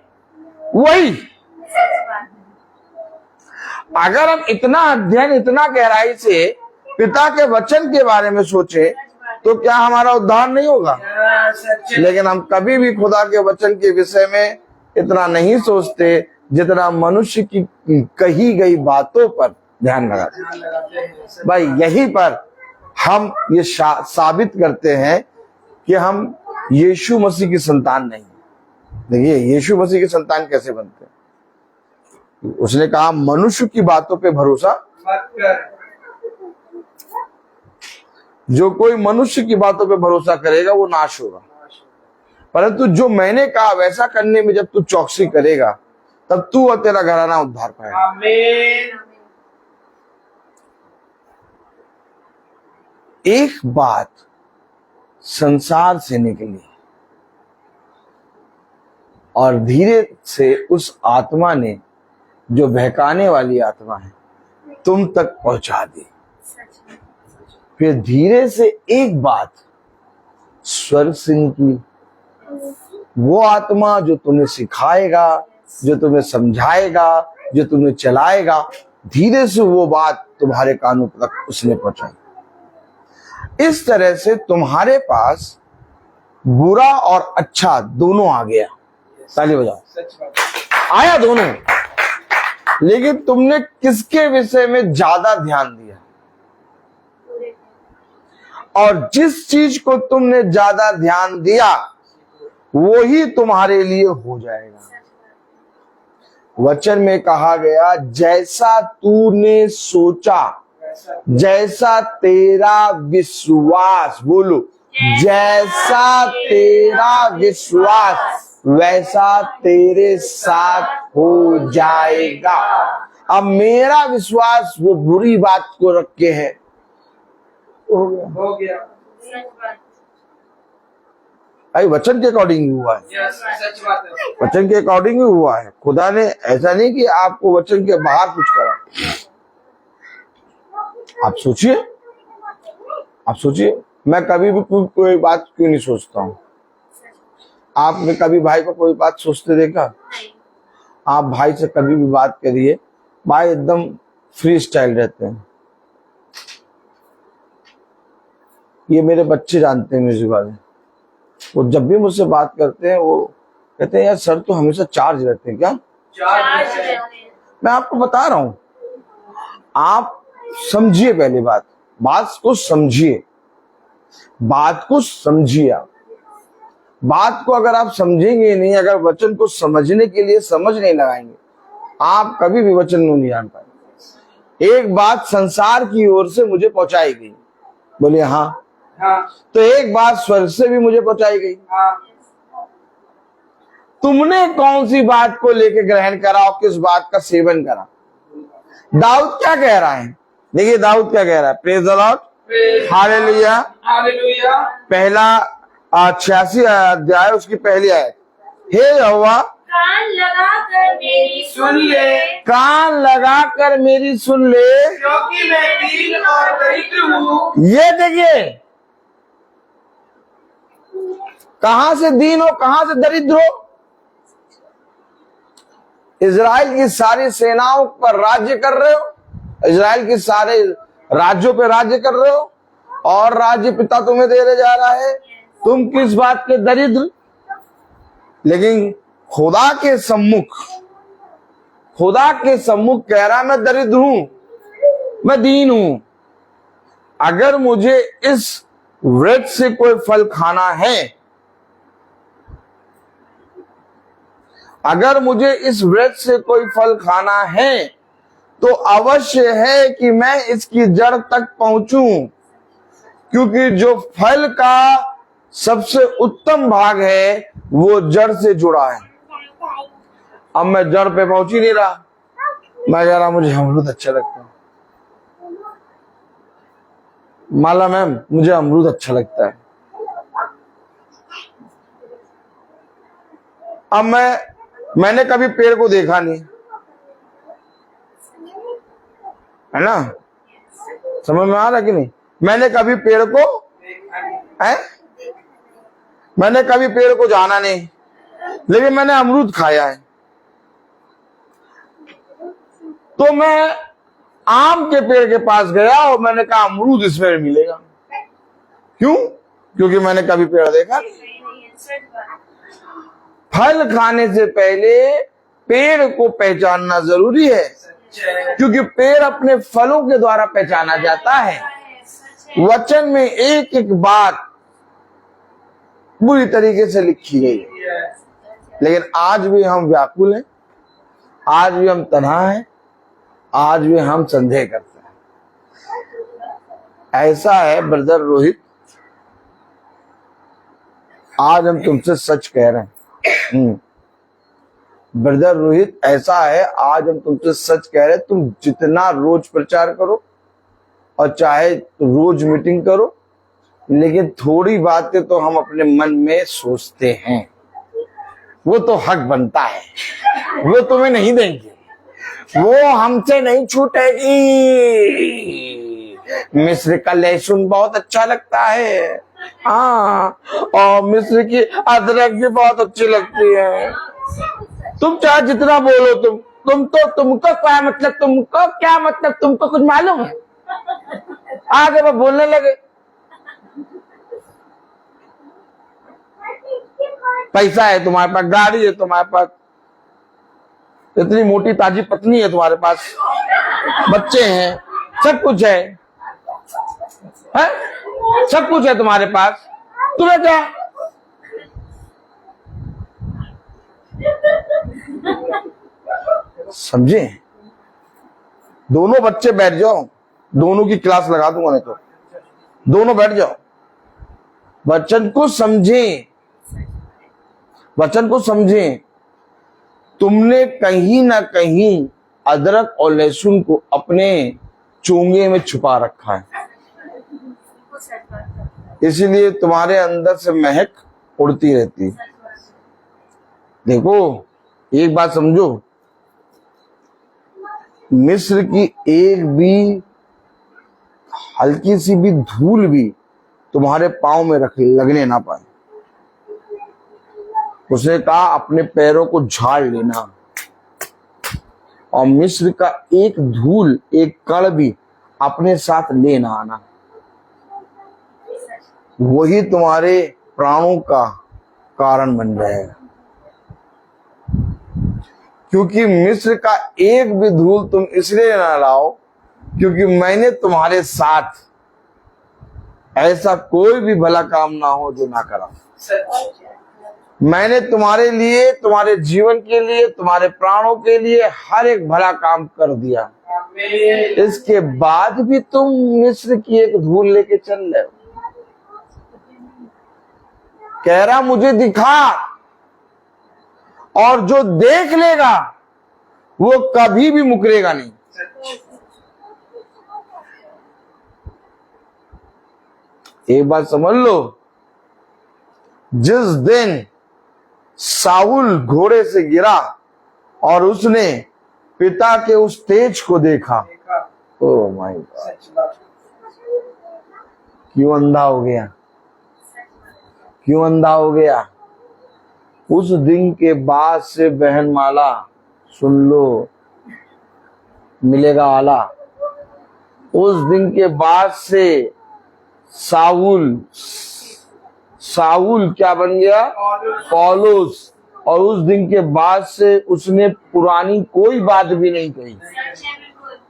वही। अगर हम इतना अध्ययन, इतना गहराई से पिता के वचन के बारे में सोचे तो क्या हमारा उद्धार नहीं होगा? लेकिन हम कभी भी खुदा के वचन के विषय में इतना नहीं सोचते जितना मनुष्य की कही गई बातों पर ध्यान लगाते हैं। भाई यहीं पर हम ये साबित करते हैं कि हम यीशु मसीह की संतान नहीं। देखिए यीशु मसीह की संतान कैसे बनते हैं? उसने कहा मनुष्य की बातों पे भरोसा मत कर। जो कोई मनुष्य की बातों पे भरोसा करेगा वो नाश होगा, परंतु जो मैंने कहा वैसा करने में जब तू चौकसी करेगा तब तू और तेरा घराना उद्धार पाएगा। आमीन। एक बात संसार से निकली और धीरे से उस आत्मा ने, जो बहकाने वाली आत्मा है, तुम तक पहुंचा दी। फिर धीरे से एक बात स्वर्ग सिंह की, वो आत्मा जो तुम्हें सिखाएगा, जो तुम्हें समझाएगा, जो तुम्हें चलाएगा, धीरे से वो बात तुम्हारे कानों तक उसने पहुंचाई। इस तरह से तुम्हारे पास बुरा और अच्छा दोनों आ गया। ताली बजाओ। आया दोनों, लेकिन तुमने किसके विषय में ज्यादा ध्यान दिया? और जिस चीज को तुमने ज्यादा ध्यान दिया वो ही तुम्हारे लिए हो जाएगा। वचन में कहा गया, जैसा तूने सोचा, जैसा तेरा विश्वास, बोलो, जैसा तेरा विश्वास वैसा तेरे साथ हो जाएगा। अब मेरा विश्वास वो बुरी बात को रख के है, हो गया। भाई वचन के अकॉर्डिंग हुआ है, सच बात है। वचन के अकॉर्डिंग ही हुआ है। खुदा ने ऐसा नहीं कि आपको वचन के बाहर कुछ करा। आप सोचिए, आप सोचिए, मैं कभी भी कोई बात क्यों नहीं सोचता हूँ? आपने कभी भाई को कोई बात सोचते देखा? आप भाई से कभी भी बात करिए, भाई एकदम फ्री स्टाइल रहते हैं। ये मेरे बच्चे जानते हैं म्यूजिक वाले, वो जब भी मुझसे बात करते हैं वो कहते हैं, यार सर तो हमेशा चार्ज रहते हैं। क्या चार्ज रहते हैं? मैं आपको बता रहा हूं, आप समझिए, पहली बात को समझिए, बात को समझिए। आप बात को अगर आप समझेंगे नहीं, अगर वचन को समझने के लिए समझ नहीं लगाएंगे, आप कभी भी वचन नहीं जान पाएंगे। एक बात संसार की ओर से मुझे पहुंचाई गई, बोलिए हाँ। हाँ, तो एक बात स्वर्ग से भी मुझे पहुंचाई गई। हाँ। तुमने कौन सी बात को लेकर ग्रहण करा और किस बात का सेवन करा? दाऊद क्या कह रहा है? देखिए दाऊद क्या कह रहा है, praise the Lord, hallelujah. Hallelujah. पहला 86 अध्याय, उसकी पहली आयत, हे यहोवा कान लगा कर मेरी सुन ले, कान लगा कर मेरी सुन ले, क्योंकि मैं दीन और दरिद्र हूँ। ये देखिए, कहां से दीन हो, कहां से दरिद्र हो? इजराइल की सारी सेनाओं पर राज्य कर रहे हो, इजराइल के सारे राज्यों पे राज्य कर रहे हो, और राज्य पिता तुम्हें देने जा रहा है, तुम किस बात के दरिद्र? लेकिन खुदा के सम्मुख कह रहा, मैं दरिद्र हूं, मैं दीन हूं। अगर मुझे इस व्रत से कोई फल खाना है, अगर मुझे इस व्रत से कोई फल खाना है, तो अवश्य है कि मैं इसकी जड़ तक पहुंचूं, क्योंकि जो फल का सबसे उत्तम भाग है वो जड़ से जुड़ा है। अब मैं जड़ पे पहुंच ही नहीं रहा, मैं कह रहा मुझे अमरूद अच्छा लगता है। माला मैम, मुझे अमरूद अच्छा लगता है। अब मैंने कभी पेड़ को देखा नहीं है ना, समझ में आ रहा कि नहीं? मैंने कभी पेड़ को मैंने कभी पेड़ को जाना नहीं, लेकिन मैंने अमरूद खाया है। तो मैं आम के पेड़ के पास गया और मैंने कहा अमरूद इसमें मिलेगा। क्यों? क्योंकि मैंने कभी पेड़ देखा नहीं। फल खाने से पहले पेड़ को पहचानना जरूरी है, क्योंकि पेड़ अपने फलों के द्वारा पहचाना जाता है। वचन में एक एक बात बुरी तरीके से लिखी गई है, लेकिन आज भी हम व्याकुल हैं, आज भी हम तन्हा हैं, आज भी हम संदेह करते हैं। ऐसा है ब्रदर रोहित, आज हम तुमसे सच कह रहे हैं। ब्रदर रोहित, ऐसा है, आज हम तुमसे सच कह रहे हैं, तुम जितना रोज प्रचार करो और चाहे रोज मीटिंग करो, लेकिन थोड़ी बातें तो हम अपने मन में सोचते हैं, वो तो हक बनता है, वो तुम्हें नहीं देंगे, वो हमसे नहीं छूटेगी। मिस्र का लहसुन बहुत अच्छा लगता है, हाँ, और मिस्र की अदरक भी बहुत अच्छी लगती है। तुम चाहे जितना बोलो, तुमको क्या मतलब, तुमको कुछ मालूम है? आगे वो बोलने लगे, पैसा है तुम्हारे पास, गाड़ी है तुम्हारे पास, इतनी मोटी ताजी पत्नी है तुम्हारे पास, बच्चे हैं, सब कुछ है, सब कुछ है तुम्हारे पास, तुम्हें क्या? समझे? दोनों बच्चे बैठ जाओ, दोनों की क्लास लगा दूंगा, नहीं तो दोनों बैठ जाओ, वचन को समझें, वचन को समझें। तुमने कहीं ना कहीं अदरक और लहसुन को अपने चोंगे में छुपा रखा है, इसीलिए तुम्हारे अंदर से महक उड़ती रहती है। देखो, एक बात समझो, मिस्र की एक भी हल्की सी भी धूल भी तुम्हारे पांव में लगने ना पाए। उसने कहा अपने पैरों को झाड़ लेना, और मिस्र का एक धूल, एक कण भी अपने साथ ले ना आना। वही तुम्हारे प्राणों का कारण बन जाएगा, क्योंकि मिस्र का एक भी धूल तुम इसलिए ना लाओ क्योंकि मैंने तुम्हारे साथ ऐसा कोई भी भला काम ना हो जो ना करा। मैंने तुम्हारे लिए, तुम्हारे जीवन के लिए, तुम्हारे प्राणों के लिए हर एक भला काम कर दिया, इसके बाद भी तुम मिस्र की एक धूल लेके चल रहे हो। कह रहा मुझे दिखा, और जो देख लेगा वो कभी भी मुकरेगा नहीं। एक बात समझ लो, जिस दिन साउल घोड़े से गिरा और उसने पिता के उस तेज को देखा, ओह माय गॉड, क्यों अंधा हो गया, क्यों अंधा हो गया? उस दिन के बाद से बहन माला सुन लो, मिलेगा आला। उस दिन के बाद से साउल क्या बन गया? पौलुस। और उस दिन के बाद से उसने पुरानी कोई बात भी नहीं कही।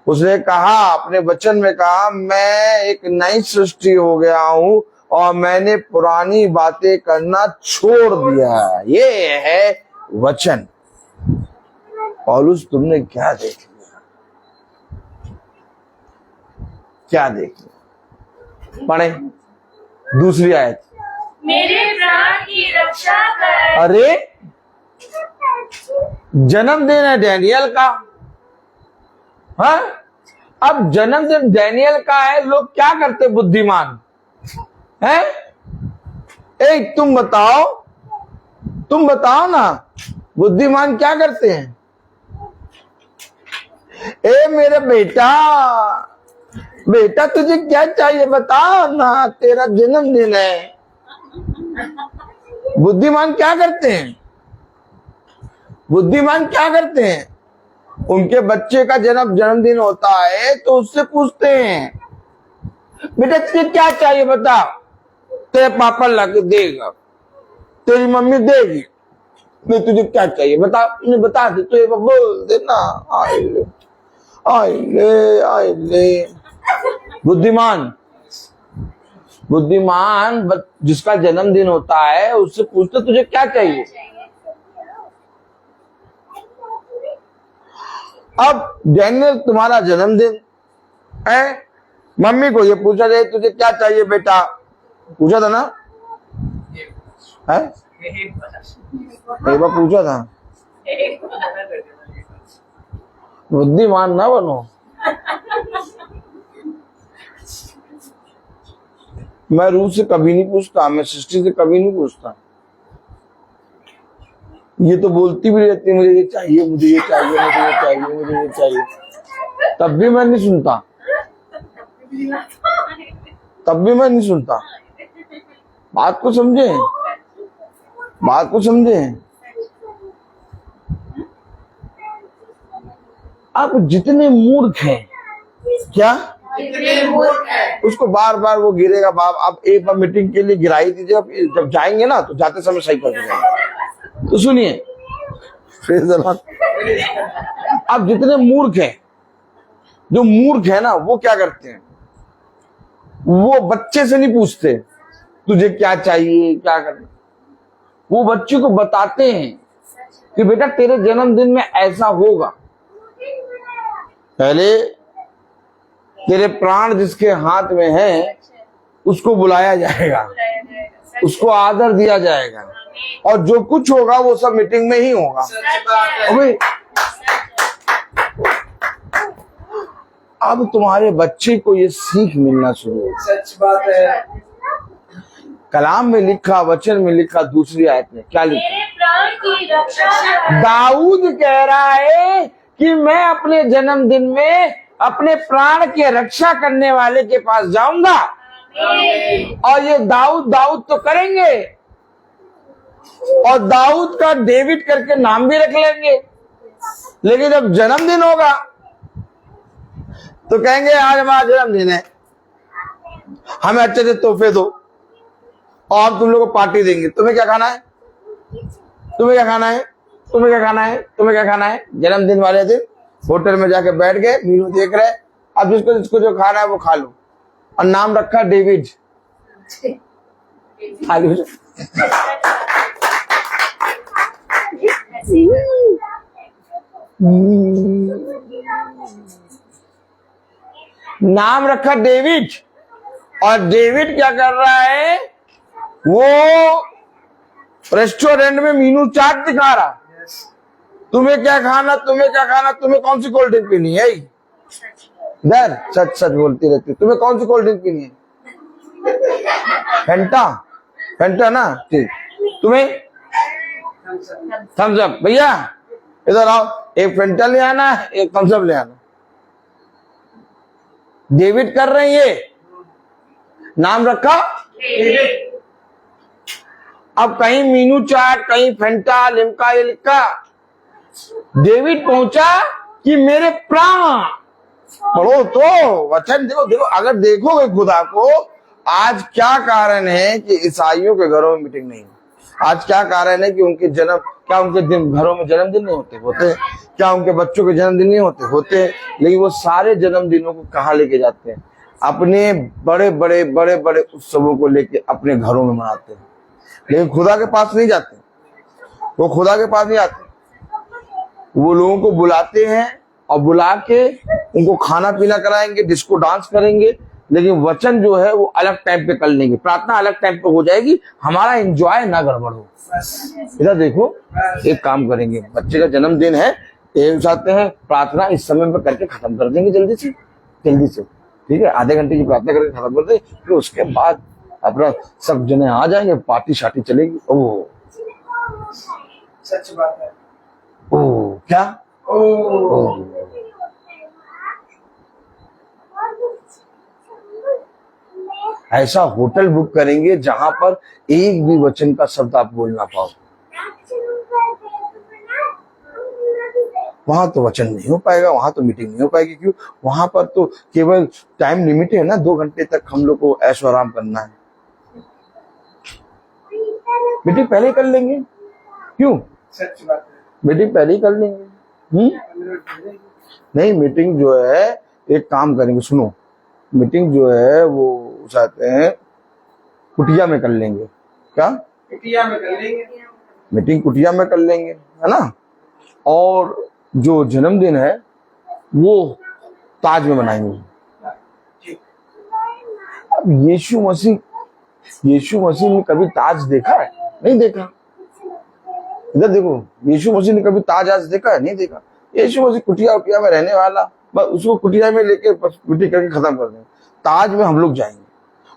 उसने कहा, अपने वचन में कहा, मैं एक नई सृष्टि हो गया हूं और मैंने पुरानी बातें करना छोड़ दिया। ये है वचन। पौलुस, तुमने क्या देख लिया? क्या देख लिया? पढ़े दूसरी आयत। मेरे प्राण की रक्षा कर। अरे, जन्मदिन है डैनियल का, हाँ? अब जन्मदिन डैनियल का है, लोग क्या करते बुद्धिमान हैं? तुम बताओ ना, बुद्धिमान क्या करते हैं? मेरे बेटा तुझे क्या चाहिए बताओ ना, तेरा जन्मदिन है। बुद्धिमान क्या करते हैं? बुद्धिमान क्या करते हैं? उनके बच्चे का जन्मदिन होता है तो उससे पूछते हैं, बेटा तुझे क्या चाहिए बता, तेरे पापा लाके देगा, तेरी मम्मी देगी, नहीं तुझे क्या चाहिए बता, उन्हें बता दे, तो ये बोल देना, आई ले। बुद्धिमान जिसका जन्मदिन होता है उससे पूछते तुझे क्या चाहिए। अब डैनियल तुम्हारा जन्मदिन है, मम्मी को ये पूछा जाए तुझे क्या चाहिए बेटा, पूछा था ना? है एक बार पूछा था। बुद्धिमान ना बनो। मैं रूह से कभी नहीं पूछता, मैं सृष्टि से कभी नहीं पूछता। ये तो बोलती भी रहती है मुझे ये चाहिए, मुझे ये चाहिए, मुझे ये चाहिए, मुझे ये चाहिए, तब भी मैं नहीं सुनता, तब भी मैं नहीं सुनता। बात को समझे, बात को समझे। आप जितने मूर्ख हैं, क्या उसको बार बार वो गिरेगा बाप। आप एक बार मीटिंग के लिए गिराई दीजिए, जब जाएंगे ना तो जाते समय सही कर देंगे। तो सुनिए, आप जितने मूर्ख हैं, जो मूर्ख है ना वो क्या करते हैं, वो बच्चे से नहीं पूछते तुझे क्या चाहिए क्या करना, वो बच्चे को बताते हैं कि बेटा तेरे जन्मदिन में ऐसा होगा। पहले तेरे प्राण जिसके हाथ में है उसको बुलाया जाएगा, उसको आदर दिया जाएगा, और जो कुछ होगा वो सब मीटिंग में ही होगा। अबे अब तुम्हारे बच्चे को ये सीख मिलना शुरू हो। सच बात है। कलाम में लिखा, वचन में लिखा, दूसरी आयत में क्या लिखा? मेरे प्राण की रक्षा। दाऊद कह रहा है कि मैं अपने जन्मदिन में अपने प्राण की रक्षा करने वाले के पास जाऊंगा, और ये दाऊद तो करेंगे, और दाऊद का डेविड करके नाम भी रख लेंगे। लेकिन जब जन्मदिन होगा तो कहेंगे आज हमारा जन्मदिन है, हमें अच्छे से तोहफे दो और हम तुम लोग को पार्टी देंगे। तुम्हें क्या खाना है, तुम्हें क्या खाना है, तुम्हें क्या खाना है, तुम्हें क्या खाना है। जन्मदिन वाले दिन होटल में जाके बैठ गए, मेनू देख रहे, अब जिसको जो खाना है वो खा लो, और नाम रखा डेविड। नाम रखा डेविड, और डेविड क्या कर रहा है, वो रेस्टोरेंट में मीनू चार्ट दिखा रहा। तुम्हें क्या खाना, तुम्हें क्या खाना, तुम्हें कौन सी कोल्ड ड्रिंक पीनी है, इधर सच सच बोलती रहती, तुम्हें कौन सी कोल्ड ड्रिंक पीनी है? फेंटा, फेंटा ना, ठीक। तुम्हें थम्स अप, भैया इधर आओ, एक फेंटा ले आना, एक थम्स अप ले आना। डेविड कर रहे हैं ये, नाम रखा डेविड। अब कहीं मीनू चाट, कहीं फेंटा, लिम्का, ये लिखा। डेविड पहुंचा कि मेरे प्राण, पढ़ो तो वचन, देखो देखो, अगर देखोगे खुदा को, आज क्या कारण है कि ईसाइयों के घरों में मीटिंग नहीं है? आज क्या कारण है कि उनके जन्म, क्या उनके घरों में जन्मदिन नहीं होते? होते। क्या उनके बच्चों के जन्मदिन नहीं होते? होते। लेकिन वो सारे जन्मदिनों को कहाँ लेके जाते हैं? अपने बड़े बड़े बड़े बड़े उत्सवों को लेके अपने घरों में मनाते हैं, लेकिन खुदा के पास नहीं जाते। वो खुदा के पास नहीं आते, वो लोगों को बुलाते हैं और बुला के उनको खाना पीना कराएंगे, डिस्को डांस करेंगे, लेकिन वचन जो है वो अलग टाइम पे कर लेंगे, प्रार्थना अलग टाइम पे हो जाएगी, हमारा एंजॉय ना गड़बड़ हो। इधर देखो, एक काम करेंगे, बच्चे का जन्मदिन है, एक चाहते हैं प्रार्थना इस समय पे करके खत्म कर देंगे, जल्दी से जल्दी से, ठीक है, आधे घंटे की प्रार्थना करके खत्म कर देंगे, फिर उसके बाद अपना सब जने आ जाएंगे, पार्टी शार्टी चलेगी। ओह सच बात है। ओह क्या, ओह ऐसा होटल बुक करेंगे जहां पर एक भी वचन का शब्द आप बोल ना पाओ। वहां तो वचन नहीं हो पाएगा, वहां तो मीटिंग नहीं हो पाएगी। क्यों? वहां पर तो केवल टाइम लिमिट है ना, 2 घंटे तक हम लोग को ऐशो आराम करना है। मीटिंग पहले ही कर लेंगे, क्यों? सच बात है। मीटिंग पहले ही कर लेंगे। नहीं, मीटिंग जो है एक काम करेंगे, सुनो, मीटिंग जो है वो चाहते हैं कुटिया में कर लेंगे। क्या? कुटिया में कर लेंगे। मीटिंग कुटिया में कर लेंगे, है ना। और जो जन्मदिन है वो ताज में मनाएंगे। अब यीशु मसीह ने कभी ताज देखा है? नहीं देखा। इधर देखो, यीशु मसीह ने कभी ताज आज देखा है? नहीं देखा। यीशु मसीह कुटिया में रहने वाला, बस उसको कुटिया में लेके मीटिंग करके खत्म कर देंगे। ताज में हम लोग जाएंगे,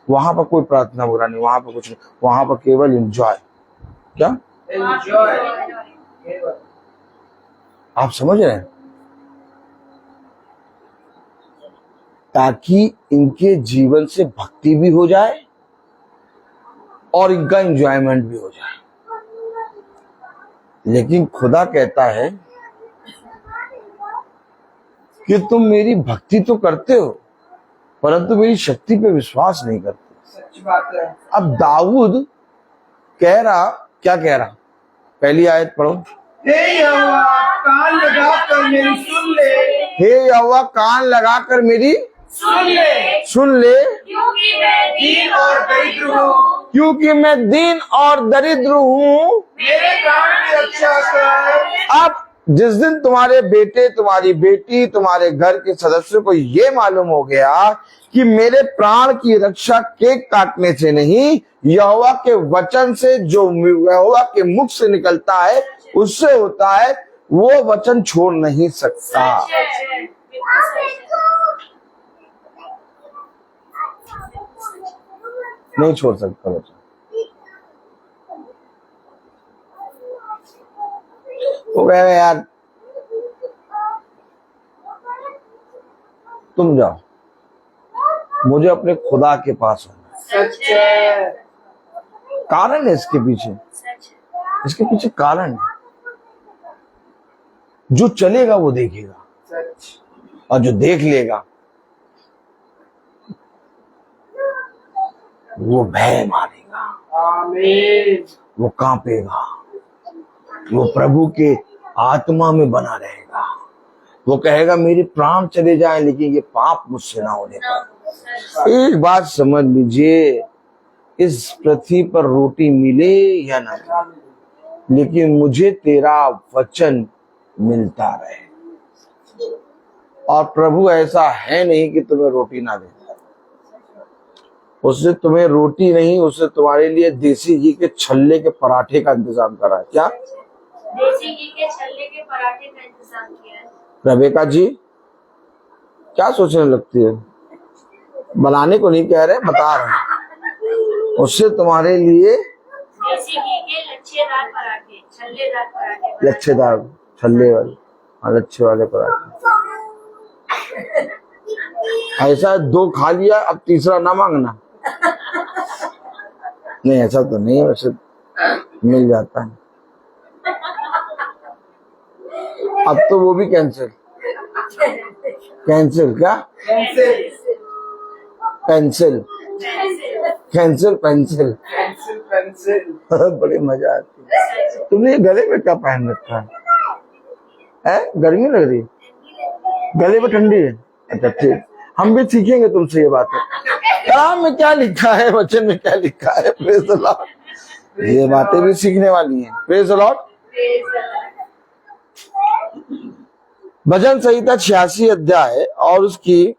वहां पर कोई प्रार्थना बुरा नहीं, वहां पर कुछ नहीं, वहां पर केवल एंजॉय। क्या एंजॉय। आप समझ रहे हैं? ताकि इनके जीवन से भक्ति भी हो जाए और इनका एंजॉयमेंट भी हो जाए। लेकिन खुदा कहता है कि तुम मेरी भक्ति तो करते हो परंतु मेरी शक्ति पे विश्वास नहीं करते। सच बात है। अब दाऊद कह रहा, क्या कह रहा? पहली आयत पढ़ो। हे यहोवा कान लगाकर मेरी सुन ले। हे यहोवा कान लगाकर मेरी सुन ले, सुन ले, क्योंकि मैं दीन और दरिद्र हूँ। क्योंकि मैं दीन और दरिद्र हूँ। मेरे प्राण की रक्षा कर। अब जिस दिन तुम्हारे बेटे, तुम्हारी बेटी, तुम्हारे घर के सदस्यों को ये मालूम हो गया कि मेरे प्राण की रक्षा केक काटने से नहीं, यहोवा के वचन से, जो यहोवा के मुख से निकलता है उससे होता है, वो वचन छोड़ नहीं सकता। नहीं छोड़ सकता वचन। वो कह रहे यार तुम जाओ, मुझे अपने खुदा के पास आना। सच है। कारण है इसके पीछे, इसके पीछे कारण है। जो चलेगा वो देखेगा सच। और जो देख लेगा वो भय मारेगा, आमीन। वो कांपेगा, वो प्रभु के आत्मा में बना रहेगा। वो कहेगा मेरे प्राण चले जाए लेकिन ये पाप मुझसे ना होने पाए। एक बात समझ लीजिए, इस पृथ्वी पर रोटी मिले या ना मिले, लेकिन मुझे तेरा वचन मिलता रहे। और प्रभु ऐसा है नहीं कि तुम्हें रोटी ना दे, उससे तुम्हें रोटी नहीं, उससे तुम्हारे लिए देसी घी के छल्ले के पराठे का इंतजाम करा है। क्या? देसी घी के छल्ले के पराठे का इंतजाम किया है। रेबेका जी क्या सोचने लगती है? बनाने को नहीं कह रहे, बता रहे हैं। उससे तुम्हारे लिए देसी घी के लच्छेदार पराठे, छल्लेदार पराठे, लच्छेदार, छल्ले वाले, लच्छे वाले पराठे। ऐसा 2 खा लिया, अब तीसरा ना मांगना। नहीं ऐसा तो नहीं, वैसे मिल जाता है। अब तो वो भी कैंसिल। कैंसिल क्या? Cancel. Pencil, cancel pencil. Pencil pencil. बड़ी मजा आती है। तुमने ये गले में क्या पहन रखा है? गर्मी लग रही है? गले में ठंडी है? अच्छा ठीक, हम भी सीखेंगे तुमसे ये बातें। कलाम में क्या लिखा है, वचन में क्या लिखा है। Praise the Lord. ये बातें भी सीखने वाली हैं। Praise the Lord. भजन संहिता 86 अध्याय और उसकी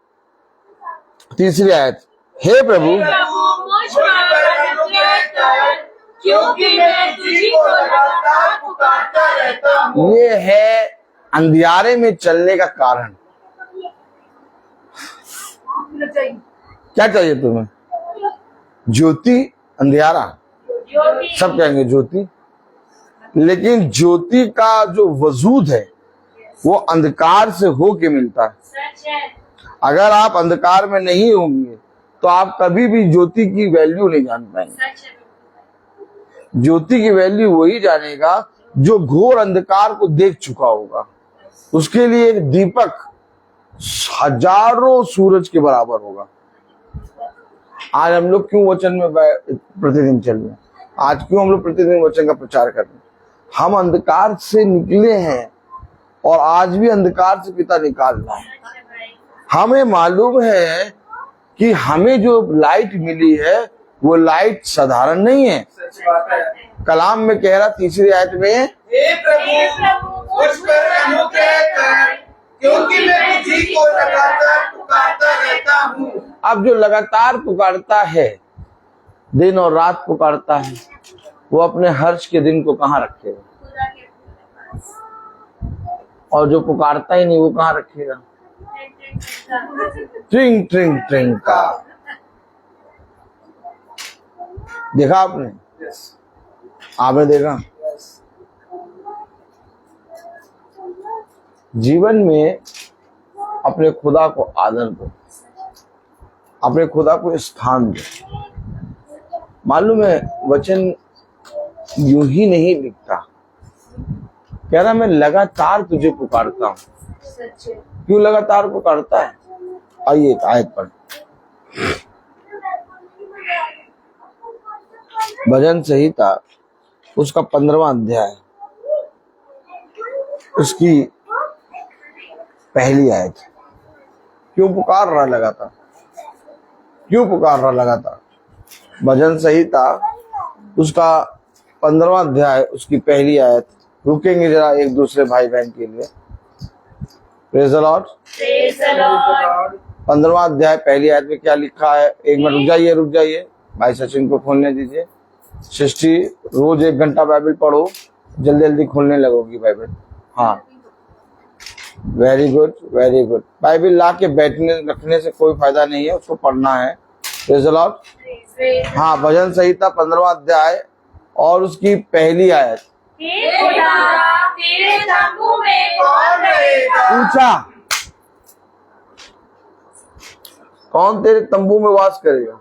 3री आयत। हे प्रभु मुझ पर अनुग्रह कर, क्योंकि मैं तुझी को लगातार पुकारता रहता हूँ। ये है अंधियारे में चलने का कारण। क्या चाहिए तुम्हें? ज्योति, अंधियारा, सब कहेंगे ज्योति, लेकिन ज्योति का जो वजूद है वो अंधकार से होके मिलता है। सच है। अगर आप अंधकार में नहीं होंगे तो आप कभी भी ज्योति की वैल्यू नहीं जान पाएंगे। सच है। ज्योति की वैल्यू वही जानेगा जो घोर अंधकार को देख चुका होगा। उसके लिए एक दीपक हजारों सूरज के बराबर होगा। आज हम लोग क्यों वचन में प्रतिदिन चल रहे हैं? आज क्यों हम लोग प्रतिदिन वचन का प्रचार कर रहे हैं? हम अंधकार से निकले हैं और आज भी अंधकार से पिता निकाल रहा है। हमें मालूम है कि हमें जो लाइट मिली है वो लाइट साधारण नहीं है। सच बात है। कलाम में कह रहा 3री आयत में, हे प्रभु मुझ पर अनुग्रह कर, क्योंकि मैं तुझी को लगातार पुकारता रहता हूँ। अब जो लगातार पुकारता है, दिन और रात पुकारता है, वो अपने हर्ष के दिन को कहाँ रखेगा? और जो पुकारता ही नहीं वो कहाँ रखेगा? ट्रिंग ट्रिंग ट्रिंग का। देखा आपने? Yes. आपने देखा? Yes. जीवन में अपने खुदा को आदर दो, अपने खुदा को स्थान दो। मालूम है वचन यूं ही नहीं लिखता, कह रहा मैं लगातार तुझे पुकारता हूं। सच है। क्यों लगातार पुकारता है? आइए एक आयत पढ़, भजन संहिता उसका 15वां अध्याय, उसकी पहली आयत। क्यों पुकार रहा लगातार? क्यों पुकार रहा लगातार? भजन संहिता उसका 15वां अध्याय, उसकी पहली आयत। रुकेंगे जरा एक दूसरे भाई बहन के लिए। Praise the Lord. Praise the Lord. 15वां अध्याय पहली आयत में क्या लिखा है? एक मिनट रुक जाइए, भाई सचिन को खोलने दीजिए। सृष्टि रोज 1 घंटा बाइबल पढ़ो, जल्दी जल्दी खोलने लगोगी बाइबल। हाँ, very good very good. Bible ला के बैठने रखने से कोई फायदा नहीं है, उसको पढ़ना है। Praise the Lord. हाँ, भजन संहिता 15वां अध्याय और उसकी पहली आयत। हे खुदा, तेरे तंबू में कौन रहेगा? पूछा, कौन तेरे तंबू में वास करेगा?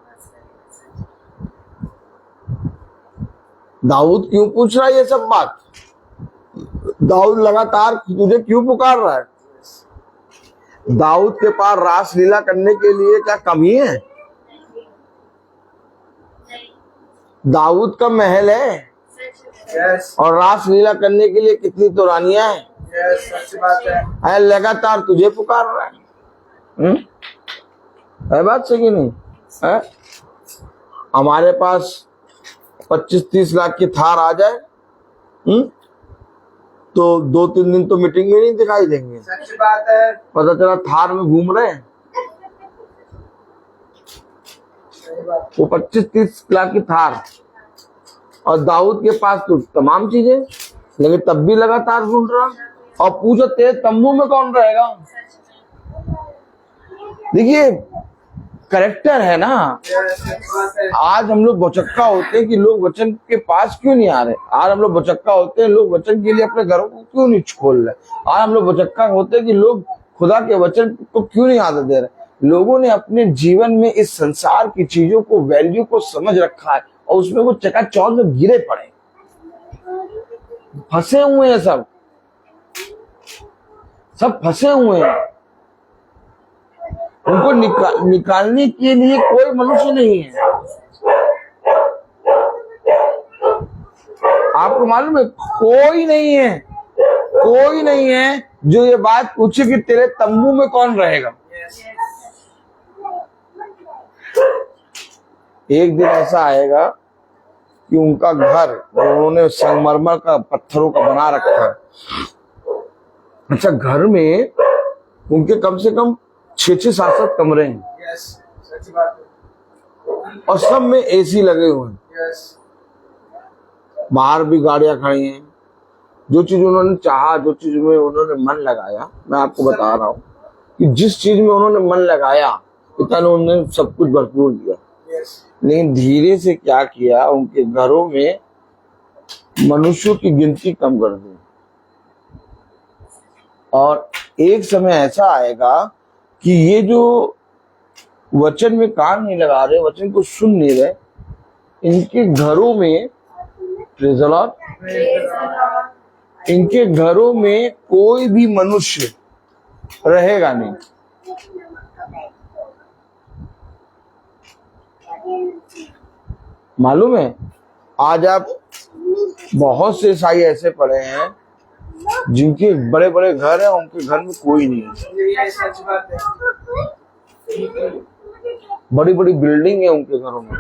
दाऊद क्यों पूछ रहा है ये सब बात? दाऊद लगातार तुझे क्यों पुकार रहा है? दाऊद के पास रासलीला करने के लिए क्या कमी है? दाऊद का महल है Yes. और रासलीला करने के लिए कितनी तो रानियां हैं। Yes. सच बात है। लगातार तुझे पुकार रहा है। है बात सही नहीं है? हमारे पास 25-30 लाख की थार आ जाए, तो 2-3 दिन तो मीटिंग में नहीं दिखाई देंगे। सच बात है। पता चला थार में घूम रहे हैं। सही बात। वो 25-30 लाख की थार, और दाऊद के पास तो तमाम चीजें, लेकिन तब भी लगातार ढूंढ रहा। और पूछो तेरे तंबू में कौन रहेगा? देखिए करेक्टर है ना। Yes. सच बात है। आज हम लोग बचक्का होते हैं कि लोग वचन के पास क्यों नहीं आ रहे। आज हम लोग बचक्का होते हैं, लोग वचन के लिए अपने घरों को क्यों नहीं खोल रहे। आज हम लोग बचक्का होते हैं कि लोग खुदा के वचन को क्यों नहीं आदत दे रहे। लोगों ने अपने जीवन में इस संसार की चीजों को, वैल्यू को समझ रखा है, और उसमें वो चकाचौंध में गिरे पड़े, फंसे हुए हैं। सब फंसे हुए हैं। उनको निकालने के लिए कोई मनुष्य नहीं है। आपको मालूम है, कोई नहीं है जो ये बात पूछे कि तेरे तंबू में कौन रहेगा। एक दिन ऐसा आएगा कि उनका घर उन्होंने संगमरमर का, पत्थरों का बना रखा है, अच्छा घर में उनके कम से कम 6-6, 7-7 कमरे हैं। Yes. सच बात है। और सब में एसी लगे हुए हैं। Yes. बाहर भी गाड़ियां खड़ी हैं। जो चीज उन्होंने चाहा, जो चीज में उन्होंने मन लगाया, मैं आपको बता रहा हूँ कि जिस चीज में उन्होंने मन लगाया, पिता ने उन्हें सब कुछ भरपूर दिया। Yes. लेकिन धीरे से क्या किया, उनके घरों में मनुष्यों की गिनती कम कर दी। और एक समय ऐसा आएगा कि ये जो वचन में कान नहीं लगा रहे, वचन को सुन नहीं रहे, इनके घरों में, प्रेज़ द लॉर्ड, इनके घरों में कोई भी मनुष्य रहेगा नहीं। मालूम है, आज आप बहुत से ईसाई ऐसे पड़े हैं जिनके बड़े बड़े घर हैं, उनके घर में कोई नहीं है। ये सच बात है। बड़ी बड़ी बिल्डिंग है उनके घरों में,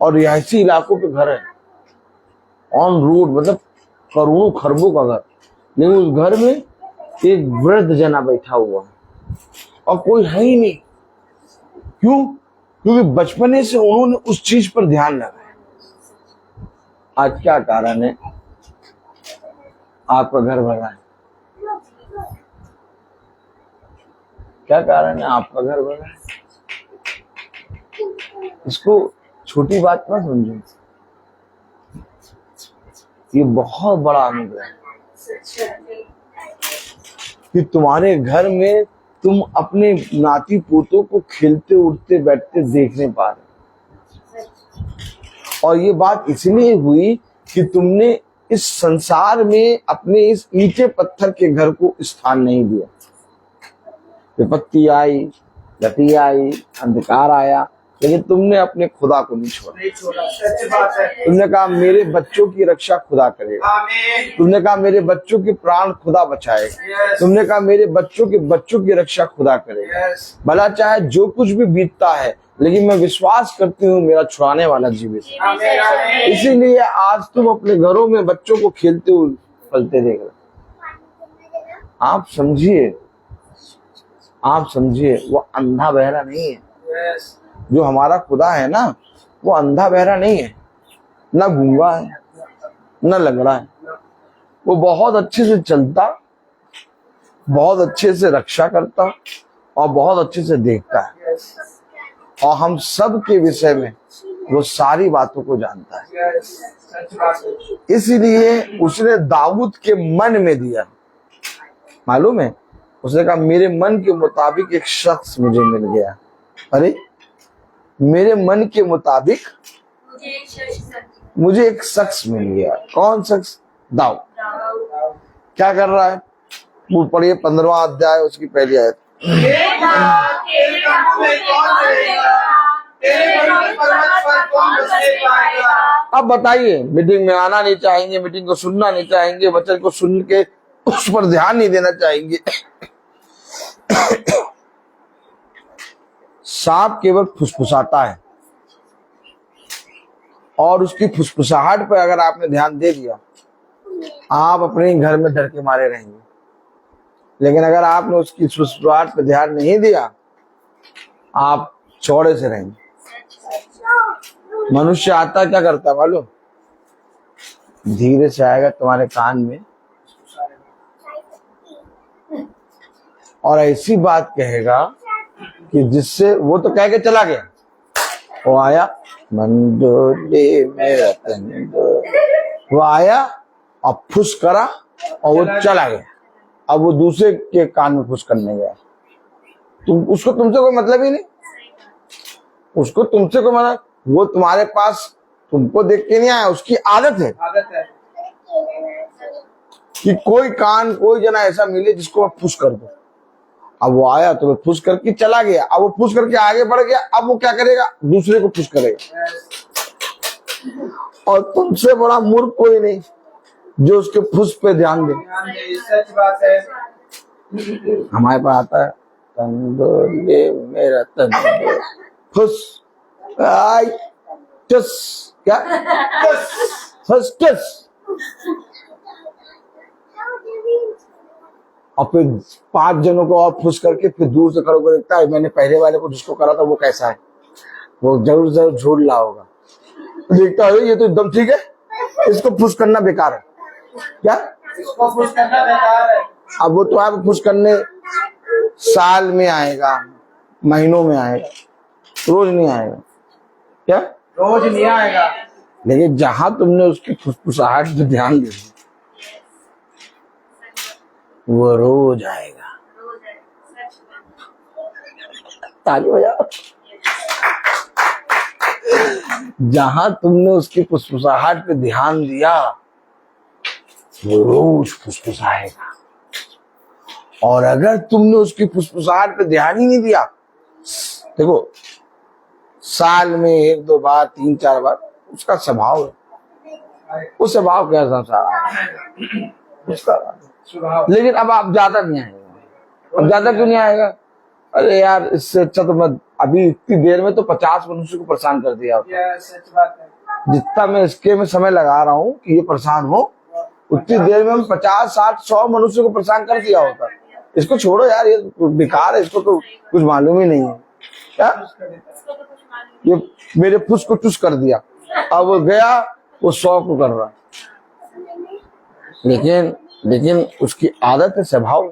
और रिहायशी इलाकों पे घर है, ऑन रोड, मतलब करोड़ों खरबों का घर, लेकिन उस घर में एक वृद्ध जना बैठा हुआ है और कोई है ही नहीं। क्यों? क्योंकि बचपने से उन्होंने उस चीज पर ध्यान लगाया। आज क्या कारण है? आपका घर भरा है। क्या कारण है? आपका घर भरा है। इसको छोटी बात ना समझो, ये बहुत बड़ा अनुग्रह है कि तुम्हारे घर में तुम अपने नाती पोतों को खेलते उठते बैठते देखने पा रहे। और ये बात इसलिए हुई कि तुमने इस संसार में अपने इस ईंटे पत्थर के घर को स्थान नहीं दिया। विपत्ति आई, गति आई, अंधकार आया, लेकिन तुमने अपने खुदा को नहीं छोड़ा। सच बात है। तुमने कहा मेरे बच्चों की रक्षा खुदा करेगा। आमीन। तुमने कहा मेरे बच्चों के प्राण खुदा बचाएगा। तुमने कहा मेरे बच्चों की रक्षा खुदा करेगा। यस। भला चाहे जो कुछ भी बीतता है, लेकिन मैं विश्वास करती हूँ मेरा छुड़ाने वाला जीवित है। आमीन, आमीन। इसीलिए आज तुम अपने घरों में बच्चों को खेलते हुए पलते देख रहे। आप समझिए वो अंधा बहरा नहीं है। यस। जो हमारा खुदा है ना, वो अंधा बहरा नहीं है, ना गूंगा है, ना लंगड़ा है। वो बहुत अच्छे से चलता, बहुत अच्छे से रक्षा करता और बहुत अच्छे से देखता है। यस। और हम सब के विषय में वो सारी बातों को जानता है। यस। सच बात है। इसलिए उसने दाऊद के मन में दिया। मालूम है, उसने कहा मेरे मन के मुताबिक एक शख्स मुझे मिल गया। अरे मेरे मन के मुताबिक मुझे एक शख्स मिल गया। कौन शख्स? दाऊद। क्या कर रहा है? वो पढ़िए 15वां अध्याय उसकी पहली आयत। तेरे तंबू में कौन रहेगा? तेरे पवित्र पर्वत पर कौन बसने पाएगा? अब बताइए, मीटिंग में आना नहीं चाहेंगे, मीटिंग को सुनना नहीं चाहेंगे, वचन को सुन के उस पर ध्यान नहीं देना चाहेंगे। सांप केवल फुसफुसाता है और उसकी फुसफुसाहट पर अगर आपने ध्यान दे दिया, आप अपने घर में डर के मारे रहेंगे। लेकिन अगर आपने उसकी फुसफुसाहट पर ध्यान नहीं दिया, आप चौड़े से रहेंगे। मनुष्य आता क्या करता है मालूम? धीरे से आएगा तुम्हारे कान में और ऐसी बात कहेगा कि जिससे वो तो कह के चला गया, वो आया मंडोले मेरा तंडो, वो आया और फुस करा और वो चला गया। अब वो दूसरे के कान में फुस करने गया। उसको तुमसे कोई मतलब ही नहीं, उसको तुमसे कोई मतलब, वो तुम्हारे पास तुमको देख के नहीं आया। उसकी आदत है कि कोई जना ऐसा मिले जिसको मैं फुस कर दूं। अब वो आया तो वो फुस करके चला गया। अब वो फुस करके आगे बढ़ गया। अब वो क्या करेगा? दूसरे को फुस करेगा। और तुमसे बड़ा मूर्ख कोई नहीं जो उसके फुस पे ध्यान दे। सच बात है। हमारे पास आता है तंदोले मेरा तंदो, फुस आई टस, क्या फुस टस। और फिर 5 जनों को और फुस करके फिर दूर से खड़े होकर देखता है मैंने पहले वाले को जिसको करा था वो कैसा है, वो जरूर झूठ रहा होगा। देखता है ये तो एकदम ठीक है, इसको फुस करना बेकार है। क्या इसको फुस करना बेकार है। अब वो तो आप फुस करने साल में आएगा, महीनों में आएगा, रोज नहीं आएगा। क्या रोज नहीं आएगा। लेकिन जहां तुमने उसकी फुसफुसाहट पे ध्यान दे दिया, वो रोज आएगा। ताली बजाओ। जहां तुमने उसकी फुसफुसाहट पे ध्यान दिया, वो रोज फुसफुसाएगा। और अगर तुमने उसकी फुसफुसाहट पे ध्यान ही नहीं दिया, देखो साल में 1-2 बार 3-4 बार उसका स्वभाव है, उस स्वभाव के अनुसार आएगा उसका। लेकिन अब आप ज्यादा नहीं आएगा। अब ज्यादा क्यों नहीं आएगा? अरे यार, इससे अच्छा तो मैं अभी इतनी देर में तो 50 मनुष्य को परेशान कर दिया होता। सच बात है। जितना मैं इसके में समय लगा रहा हूँ कि ये परेशान हो, उतनी देर में हम 50, 60, 100 मनुष्य को परेशान कर दिया होता। इसको छोड़ो यार, ये बेकार है, इसको तो कुछ मालूम ही नहीं है। क्या ये मेरे फुस को चुस कर दिया, अब वो गया वो 100 को कर रहा। लेकिन उसकी आदत है, स्वभाव।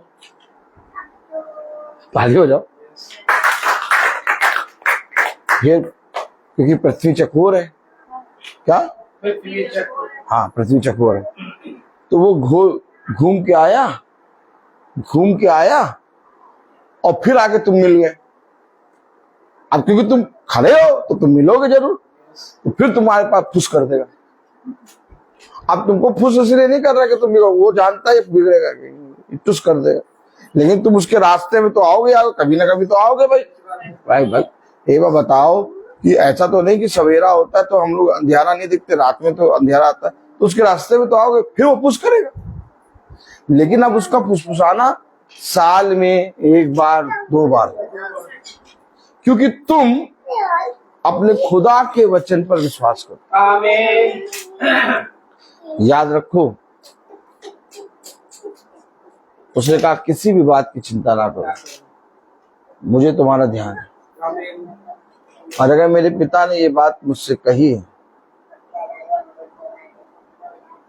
ताली हो जाओ। क्योंकि पृथ्वी चकोर है। क्या? पृथ्वी चक्र। हाँ, पृथ्वी चकोर है। तो वो घूम के आया और फिर आके तुम मिल गए। अब क्योंकि तुम खड़े हो तो तुम मिलोगे जरूर, तो फिर तुम्हारे पास फुस कर देगा। अब तुमको फुस इसलिए नहीं कर रहा कि तुम मिलो, वो जानता है बिगड़ेगा, टुस कर देगा। लेकिन तुम उसके रास्ते में तो आओगे यार, कभी ना कभी तो आओगे भाई। भाई एक बार बताओ कि ऐसा तो नहीं कि सवेरा होता है तो हम लोग अंधेरा नहीं दिखते, रात में तो अंधेरा आता है, तो उसके रास्ते में तो आओगे, फिर वो पुश करेगा। लेकिन अब उसका फुसफुसाना साल में 1 बार 2 बार, क्योंकि तुम अपने खुदा के वचन पर विश्वास करो। आमीन। याद रखो, उसने कहा किसी भी बात की चिंता ना करो, मुझे तुम्हारा ध्यान है। आमीन। और अगर मेरे पिता ने ये बात मुझसे कही है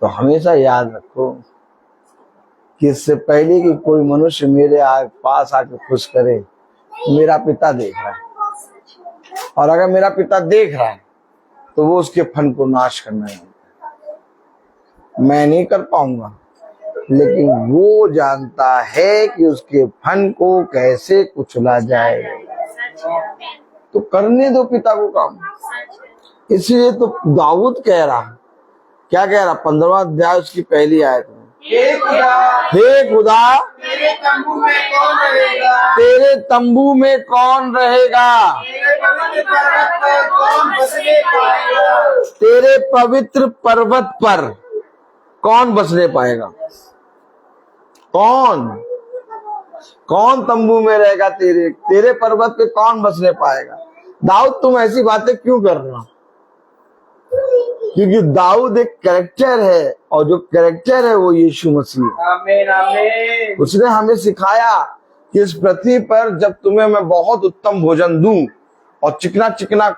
तो हमेशा याद रखो कि इससे पहले कि कोई मनुष्य मेरे पास आके खुश करे, मेरा पिता देख रहा है। और अगर मेरा पिता देख रहा है तो वो उसके फन को नाश करना है। मैं नहीं कर पाऊंगा, लेकिन वो जानता है कि उसके फन को कैसे कुचला जाए। तो करने दो पिता को काम। इसलिए तो दाऊद कह रहा, क्या कह रहा? 15वां अध्याय उसकी पहली आयत में, हे खुदा तेरे तंबू में कौन रहेगा? तेरे तंबू में कौन रहेगा? तेरे पवित्र पर्वत पर कौन बसने पाएगा? तेरे पवित्र पर्वत पर कौन बसने पाएगा? कौन तंबू में रहेगा? तेरे पर्वत पे कौन बसने पाएगा? दाऊद, तुम ऐसी बातें क्यों कर रहे हो? क्योंकि दाऊद एक कैरेक्टर है, और जो कैरेक्टर है वो यीशु मसीह है। आमीन आमीन। उसने हमें सिखाया कि इस पृथ्वी पर जब तुम्हें मैं बहुत उत्तम भोजन दूं और चिकना चिकना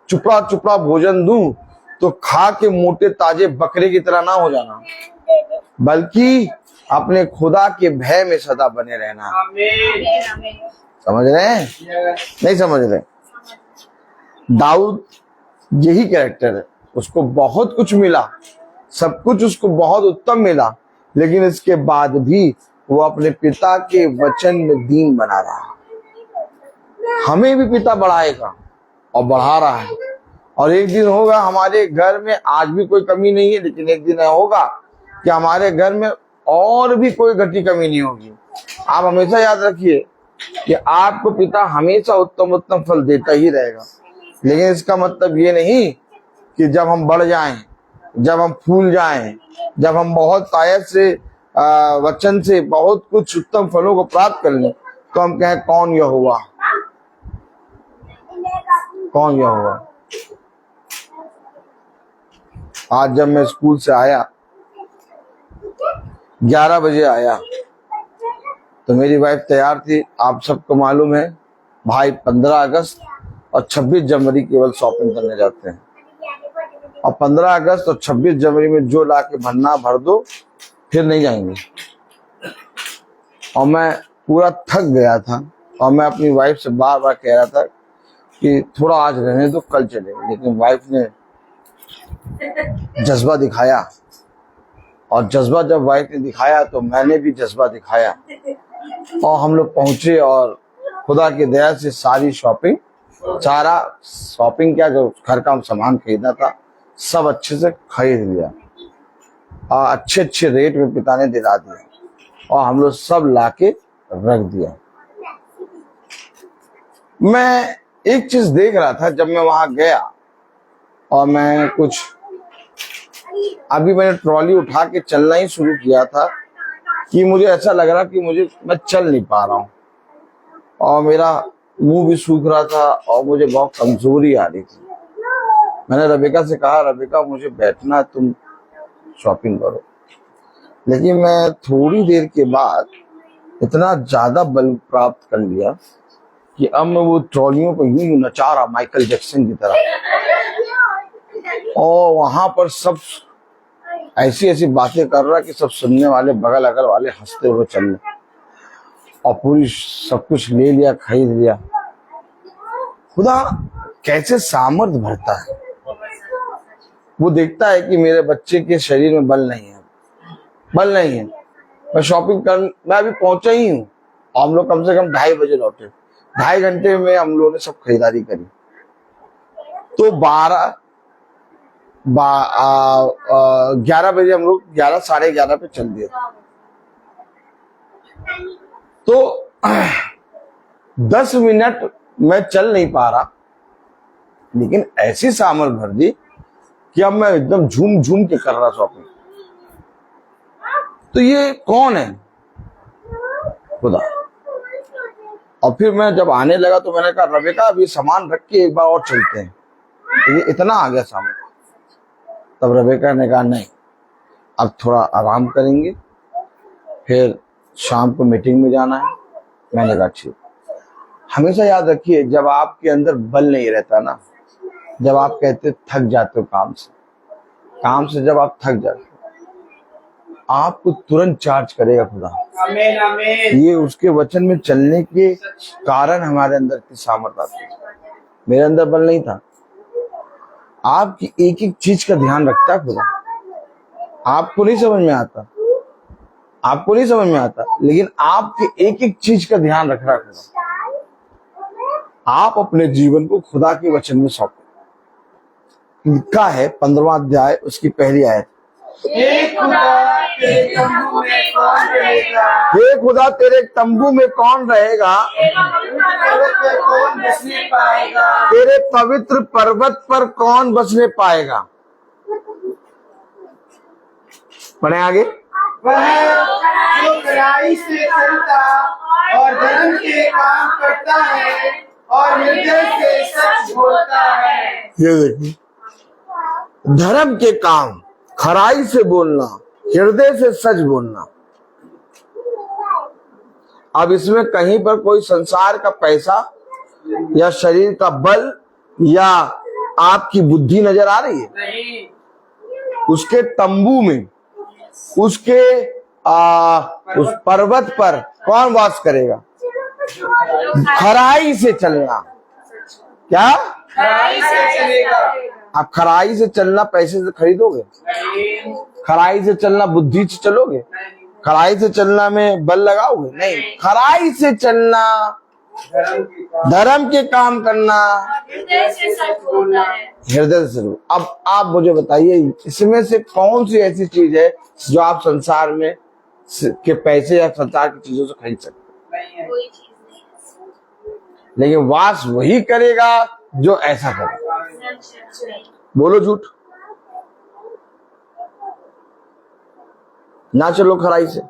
चुपड़ा चुपड़ा भोजन दूं, तो खा के मोटे ताजे बकरे की तरह ना हो जाना, बल्कि अपने खुदा के भय में सदा बने रहना। आमीन। समझ रहे हैं? नहीं समझ रहे? दाऊद यही कैरेक्टर है। उसको बहुत कुछ मिला, सब कुछ उसको बहुत उत्तम मिला, लेकिन इसके बाद भी वो अपने पिता के वचन में दीन बना रहा। हमें भी पिता बढ़ाएगा और बढ़ा रहा है, और एक दिन होगा हमारे घर में, आज भी कोई कमी नहीं है, लेकिन एक दिन होगा कि हमारे घर में और भी कोई घटी कमी नहीं होगी। आप हमेशा याद रखिए कि आपको पिता हमेशा उत्तम उत्तम फल देता ही रहेगा। लेकिन इसका मतलब ये नहीं कि जब हम बढ़ जाएं, जब हम फूल जाएं, जब हम बहुत आयत से वचन से बहुत कुछ उत्तम फलों को प्राप्त कर लें, तो हम कहें कौन यहोवा, कौन यहोवा। आज जब मैं स्कूल से आया, 11 बजे आया, तो मेरी वाइफ तैयार थी। आप सबको मालूम है भाई 15 अगस्त और 26 जनवरी केवल शॉपिंग करने जाते हैं, और 15 अगस्त और 26 जनवरी में जो ला के भरना भर दो, फिर नहीं जाएंगे। और मैं पूरा थक गया था, और मैं अपनी वाइफ से बार बार कह रहा था कि थोड़ा आज रहने दो, कल चलेंगे। लेकिन वाइफ ने जज्बा दिखाया, और जज्बा जब वाइफ ने दिखाया तो मैंने भी जज्बा दिखाया, और हम लोग पहुंचे, और खुदा की दया से सारी शॉपिंग, सारा शॉपिंग क्या, जो घर का सामान खरीदना था सब अच्छे से खरीद लिया, और अच्छे अच्छे रेट में पिता ने दिला दिया, और हम लोग सब लाके रख दिया। मैं एक चीज देख रहा था जब मैं वहां गया, और मैं कुछ अभी मैंने ट्रॉली उठा के चलना ही शुरू किया था कि मुझे ऐसा लग रहा कि मैं चल नहीं पा रहा हूँ, और मेरा मुंह भी सूख रहा था, और मुझे बहुत कमजोरी आ रही थी। मैंने रबिका से कहा, रबिका मुझे बैठना, तुम शॉपिंग करो। लेकिन मैं थोड़ी देर के बाद इतना ज्यादा बल प्राप्त कर लिया कि अब मैं वो ट्रॉलियों को यूं नचा रहा माइकल जैक्सन की तरह, और वहां पर सब ऐसी ऐसी बातें कर रहा कि सब सुनने वाले बगल अगल वाले हंसते हुए चल रहे, और पूरी सब कुछ ले लिया, खरीद लिया। खुदा कैसे सामर्थ्य भरता है। वो देखता है कि मेरे बच्चे के शरीर में बल नहीं है, बल नहीं है। मैं शॉपिंग कर, मैं अभी पहुंचा ही हूँ और हम लोग कम से कम 2:30 बजे लौटे। 2.5 घंटे में हम लोगों ने सब खरीदारी करी। तो 11 बजे हम लोग 11 साढ़े 11 पे चल दिए। तो 10 मिनट मैं चल नहीं पा रहा, लेकिन ऐसी सामर्थ्य भर दी कि अब मैं एकदम झूम झूम के कर रहा शॉपिंग। तो ये कौन है? खुदा। और फिर मैं जब आने लगा तो मैंने कहा रबिका अब ये सामान रख के एक बार और चलते हैं। तो ये इतना आ गया सामान। तब रबिका ने कहा नहीं, अब थोड़ा आराम करेंगे, फिर शाम को मीटिंग में जाना है। मैंने कहा ठीक। हमेशा याद रखिए, जब आपके अंदर बल नहीं रहता ना, जब आप कहते थक जाते हो काम से जब आप थक जाते हो, आपको तुरंत चार्ज करेगा खुदा। आमीन आमीन। ये उसके वचन में चलने के कारण हमारे अंदर की सामर्थ्य आती है। मेरे अंदर बल नहीं था। आपकी एक एक चीज का ध्यान रखता है खुदा। आपको नहीं समझ में आता, आपको नहीं समझ में आता, लेकिन आपके एक एक चीज का ध्यान रख रहा है खुदा। आप अपने जीवन को खुदा के वचन में सौंपे। लिखा है 15वां अध्याय उसकी पहली आयत, हे खुदा तेरे तंबू में कौन रहेगा, हे खुदा तेरे तंबू में कौन रहेगा, पर्वत पर कौन बसने पाएगा, तेरे पवित्र पर्वत पर कौन बसने पाएगा। पढ़े आगे। वह जो कड़ाई से चलता और धर्म के काम करता है और निर्दय से सच बोलता है। ये देखिए, धर्म के काम, खराई से बोलना, हृदय से सच बोलना। अब इसमें कहीं पर कोई संसार का पैसा या शरीर का बल या आपकी बुद्धि नजर आ रही है? नहीं। उसके तंबू में, उसके उस पर्वत पर कौन वास करेगा? खराई से चलना। क्या? खराई से चलेगा। आप खराई से चलना पैसे से खरीदोगे? नहीं। खराई से चलना बुद्धि से चलोगे? खराई से चलना में बल लगाओगे? नहीं। खराई से चलना, धर्म के काम करना, हृदय से सच बोलना है। हृदय से। अब आप मुझे बताइए, इसमें से कौन सी ऐसी चीज है जो आप संसार में के पैसे या संसार की चीजों से खरीद सकते हैं? कोई चीज नहीं। लेकिन वास वही करेगा जो ऐसा करे। सच नहीं। बोलो झूठ ना। चलो खराई से।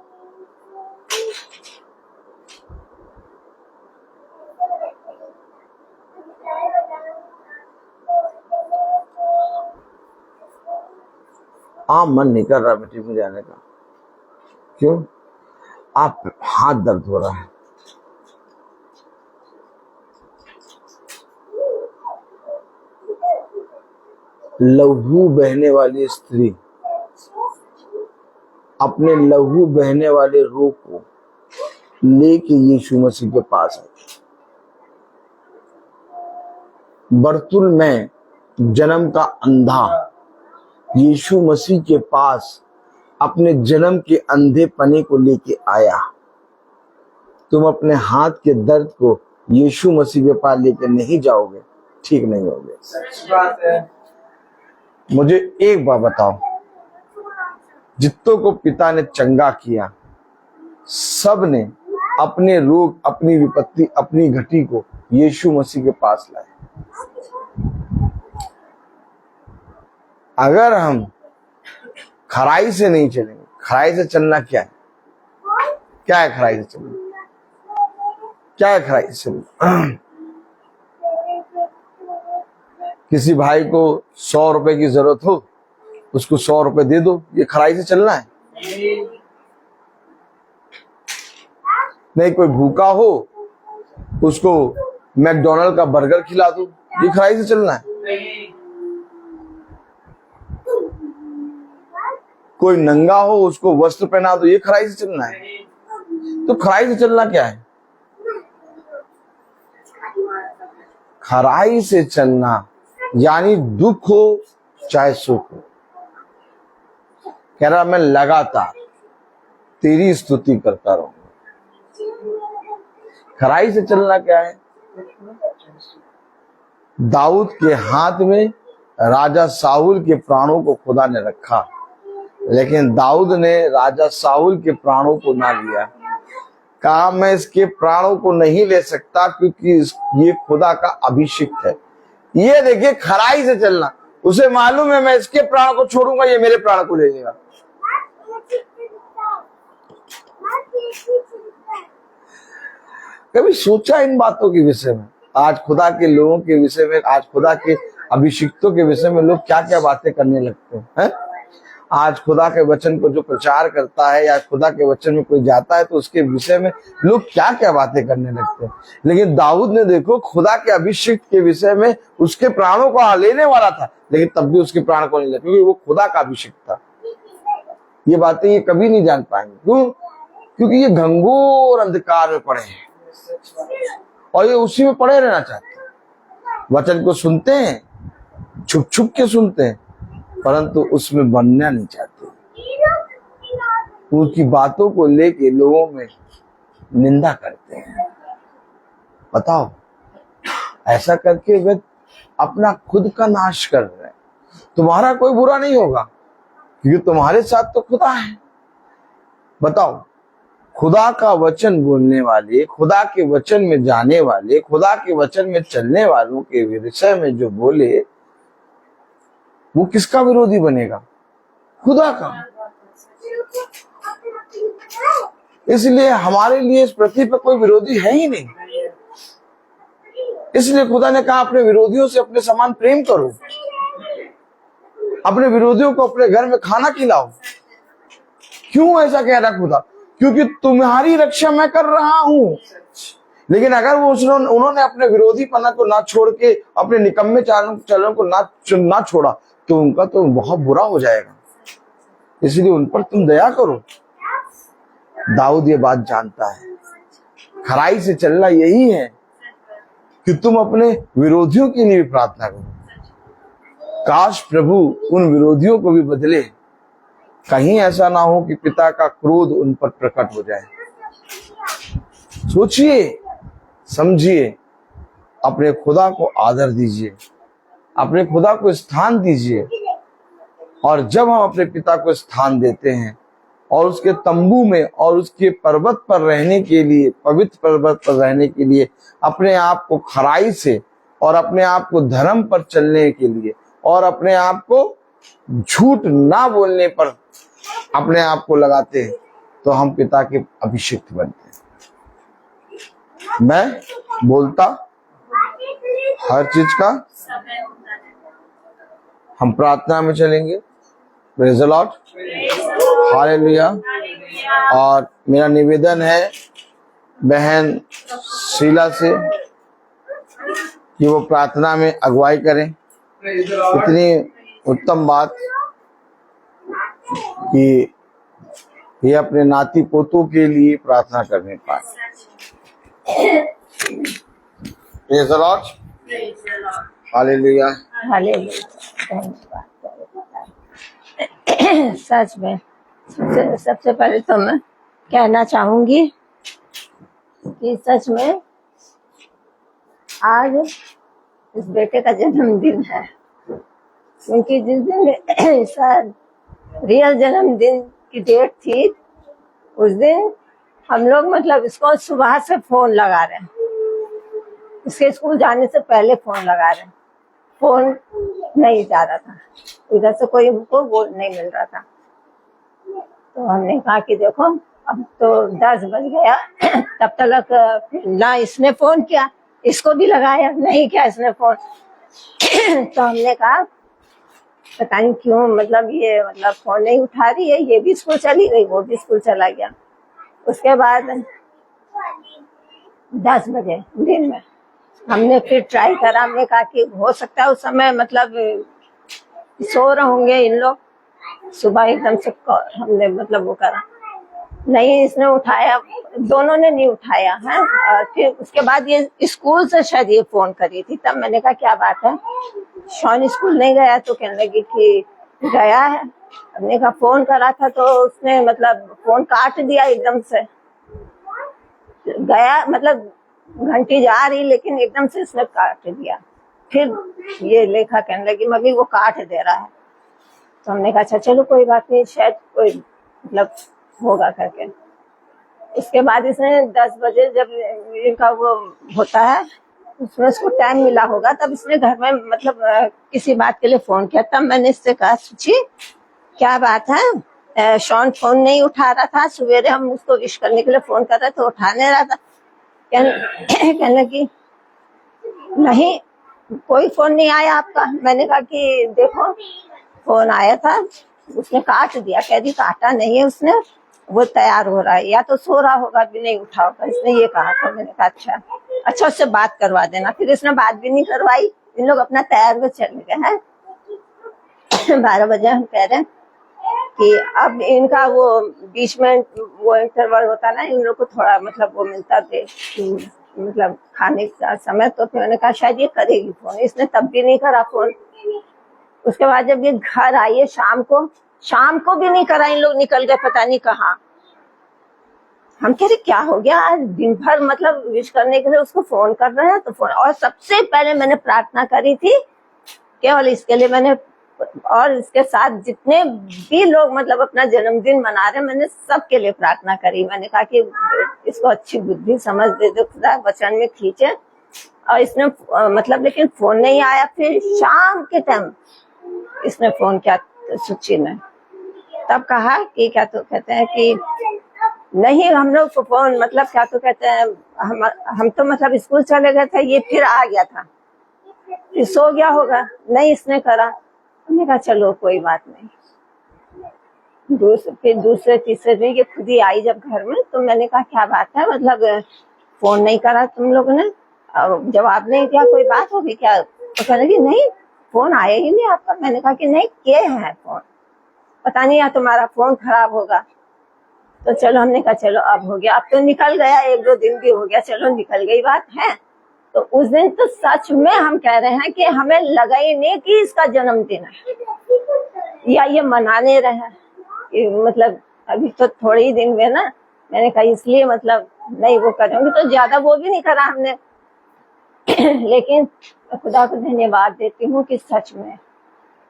मन नहीं कर रहा मीटिंग में जाने का। क्यों? आप हाथ दर्द हो रहा है। लहू बहने वाली स्त्री अपने लहू बहने वाले रोग को लेके यीशु मसीह के पास आई। बर्तुल में जन्म का अंधा यीशु मसीह के पास अपने जन्म के अंधेपने को लेके आया। तुम अपने हाथ के दर्द को यीशु मसीह के पास लेके नहीं जाओगे, ठीक नहीं होगे। सच बात है। मुझे एक बात बताओ, जितनों को पिता ने चंगा किया, सब ने अपने रोग, अपनी विपत्ति, अपनी घटी को यीशु मसीह के पास लाए। अगर हम खराई से नहीं चलेंगे, खराई से चलना क्या है? क्या है खराई से चलना? क्या है खराई से चलना? किसी भाई को 100 रुपए की जरूरत हो, उसको 100 रुपए दे दो, ये खराई से चलना है? नहीं। कोई भूखा हो, उसको मैकडोनल्ड का बर्गर खिला दो, ये खराई से चलना है? कोई नंगा हो, उसको वस्त्र पहना दो, ये खराई से चलना है? तो खराई से चलना क्या है? खराई से चलना, यानी दुख हो चाहे सुख हो, कह रहा मैं लगातार तेरी स्तुति करता रहूंगा। खराई से चलना क्या है? दाऊद के हाथ में राजा साउल के प्राणों को खुदा ने रखा, लेकिन दाऊद ने राजा साउल के प्राणों को ना लिया। कहा मैं इसके प्राणों को नहीं ले सकता क्योंकि ये खुदा का अभिषिक्त है। ये देखिए खराई से चलना, उसे मालूम है मैं इसके प्राण को छोड़ूंगा, ये मेरे प्राण को ले लेगा। कभी सोचा इन बातों के विषय में? आज खुदा के लोगों के विषय में, आज खुदा के अभिषिक्तों के विषय में लोग क्या क्या बातें करने लगते हैं? आज खुदा के वचन को जो प्रचार करता है या खुदा के वचन में कोई जाता है तो उसके विषय में लोग क्या क्या बातें करने लगते हैं। लेकिन दाऊद ने देखो खुदा के अभिषिक्त के विषय में उसके प्राणों को लेने वाला था, लेकिन तब भी उसके प्राण को नहीं लिया क्योंकि वो खुदा का अभिषिक्त था। ये बातें ये कभी नहीं जान पाएंगे। क्यों? क्योंकि ये घंघोर अंधकार में पड़े हैं और ये उसी में पड़े रहना चाहते हैं। वचन को सुनते हैं, छुप छुप के सुनते हैं, परंतु उसमें बनना नहीं चाहते। उनकी बातों को लेके लोगों में निंदा करते हैं। बताओ, ऐसा करके वे अपना खुद का नाश कर रहे हैं। तुम्हारा कोई बुरा नहीं होगा क्योंकि तुम्हारे साथ तो खुदा है। बताओ, खुदा का वचन बोलने वाले, खुदा के वचन में जाने वाले, खुदा के वचन में चलने वालों के विषय में जो बोले वो किसका विरोधी बनेगा? खुदा का। इसलिए हमारे लिए इस पृथ्वी पर कोई विरोधी है ही नहीं। इसलिए खुदा ने कहा अपने विरोधियों से अपने समान प्रेम करो, अपने विरोधियों को अपने घर में खाना खिलाओ। क्यों ऐसा कह रहा खुदा? क्योंकि तुम्हारी रक्षा मैं कर रहा हूं। लेकिन अगर वो उन्होंने अपने विरोधी पना को ना छोड़ के अपने निकम्मे चालों को ना छोड़ा तो उनका तो बहुत बुरा हो जाएगा। इसलिए उन पर तुम दया करो। दाऊद ये बात जानता है। खराई से चलना यही है कि तुम अपने विरोधियों के लिए भी प्रार्थना करो। काश प्रभु उन विरोधियों को भी बदले, कहीं ऐसा ना हो कि पिता का क्रोध उन पर प्रकट हो जाए। सोचिए, समझिए, अपने खुदा को आदर दीजिए, अपने खुदा को स्थान दीजिए। और जब हम अपने पिता को स्थान देते हैं और उसके तंबू में और उसके पर्वत पर रहने के लिए, पवित्र पर्वत पर रहने के लिए अपने आप को खराई से और अपने आप को धर्म पर चलने के लिए और अपने आप को झूठ ना बोलने पर अपने आप को लगाते हैं तो हम पिता के अभिषिक्त बनते हैं। मैं बोलता हर चीज का हम प्रार्थना में चलेंगे। Praise the Lord, hallelujah. और मेरा निवेदन है बहन शीला से कि वो प्रार्थना में अगुवाई करें। इतनी उत्तम बात कि ये अपने नाती पोतों के लिए प्रार्थना करने पाए। Praise the Lord, hallelujah, hallelujah. सच में सबसे पहले तो मैं कहना चाहूंगी कि सच में आज इस बेटे का जन्मदिन है, क्योंकि जिस दिन इसका रियल जन्मदिन की डेट थी उस दिन हम लोग मतलब इसको सुबह से फोन लगा रहे हैं, इसके स्कूल जाने से पहले फोन लगा रहे हैं, फोन नहीं जा रहा था, इधर से कोई हमको वो नहीं मिल रहा था। तो हमने कहा कि देखो अब तो 10 बज गया, तब तक ना इसने फोन किया, इसको भी लगाया नहीं किया इसने फोन। तो हमने कहा पता नहीं क्यों मतलब ये मतलब फोन नहीं उठा रही है, ये भी स्कूल चली गई, वो भी स्कूल चला गया। उसके बाद 10 बजे दिन में हमने फिर ट्राई करा, हमने कहा कि हो सकता है उस समय मतलब सो रहे होंगे इन लोग। सुबह एकदम से हमने मतलब वो करा नहीं, इसने उठाया, दोनों ने नहीं उठाया है। और फिर उसके बाद ये स्कूल से शायद ये फोन करी थी, तब मैंने कहा क्या बात है, शॉन स्कूल नहीं गया? तो कहने लगी कि गया है। हमने कहा फोन करा था, तो उसने मतलब फोन काट दिया एकदम से। गया मतलब घंटी जा रही, लेकिन एकदम से इसने काट दिया। फिर ये लेखा कहने लगी मम्मी वो काट दे रहा है। तो हमने कहा अच्छा चलो कोई बात नहीं, शायद कोई मतलब होगा करके। इसके बाद इसने 10 बजे जब इनका वो होता है, उसमें उसको टाइम मिला होगा, तब इसने घर में मतलब किसी बात के लिए फोन किया। तब मैंने इससे कहा सुची क्या बात है, शॉन फोन नहीं उठा रहा था, सवेरे हम उसको विश करने के लिए फोन कर रहे थे, उठा नहीं रहा था। कहने लगी नहीं कोई फोन नहीं आया आपका। मैंने कहा कि देखो फोन आया था, उसने काट दिया। कह दी काटा नहीं है उसने, वो तैयार हो रहा है, या तो सो रहा होगा भी नहीं उठा होगा, इसने ये कहा था। मैंने कहा अच्छा उससे बात करवा देना। फिर इसने बात भी नहीं करवाई, इन लोग अपना तैयार हुए चले गए हैं। 12 बजे हम कह रहे हैं कि अब इनका वो बीच में वो इंटरवल होता ना, इन लोग को थोड़ा मतलब वो मिलता थे मतलब खाने का समय। तो फिर मैंने कहा शायद ये करेगी फोन, इसने तब भी नहीं करा फोन। उसके बाद जब ये घर आई है शाम को भी नहीं करा, इन लोग निकल गए पता नहीं कहाँ। हम कह रहे क्या हो गया, आज दिन भर मतलब विश करने के लिए उसको फोन कर रहे हैं तो फोन। और सबसे पहले मैंने प्रार्थना करी थी केवल इसके लिए, मैंने और इसके साथ जितने भी लोग मतलब अपना जन्मदिन मना रहे हैं, मैंने सबके लिए प्रार्थना करी। मैंने कहा कि इसको अच्छी बुद्धि समझ दे दो खुदा, वचन में खींचे। और इसने मतलब लेकिन फोन नहीं आया। फिर शाम के टाइम इसने फोन किया सुची ने, तब कहा कि क्या तो कहते हैं कि नहीं हम लोग को फोन मतलब क्या तो कहते हैं हम तो मतलब स्कूल चले गए थे, ये फिर आ गया था, फिर सो गया होगा, नहीं इसने करा। हमने कहा चलो कोई बात नहीं। फिर दूसरे तीसरे दिन ये खुद ही आई जब घर में, तो मैंने कहा क्या बात है, मतलब फोन नहीं करा तुम लोगों ने, जवाब नहीं दिया, कोई बात होगी क्या? तो कहने लगी नहीं फोन आया ही नहीं आपका। मैंने कहा कि नहीं किए हैं फोन, पता नहीं या तुम्हारा फोन खराब होगा। तो चलो हमने कहा चलो अब हो गया, अब तो निकल गया, 1-2 दिन भी हो गया, चलो निकल गई बात है। तो उस दिन तो सच में हम कह रहे हैं कि हमें लगा ही नहीं कि इसका जन्मदिन है या ये मनाने रहे। मतलब अभी तो थोड़े ही दिन हुए ना, मैंने कहा इसलिए मतलब नहीं वो करूंगी, तो ज्यादा वो भी नहीं करा हमने। लेकिन खुदा को धन्यवाद देती हूँ कि सच में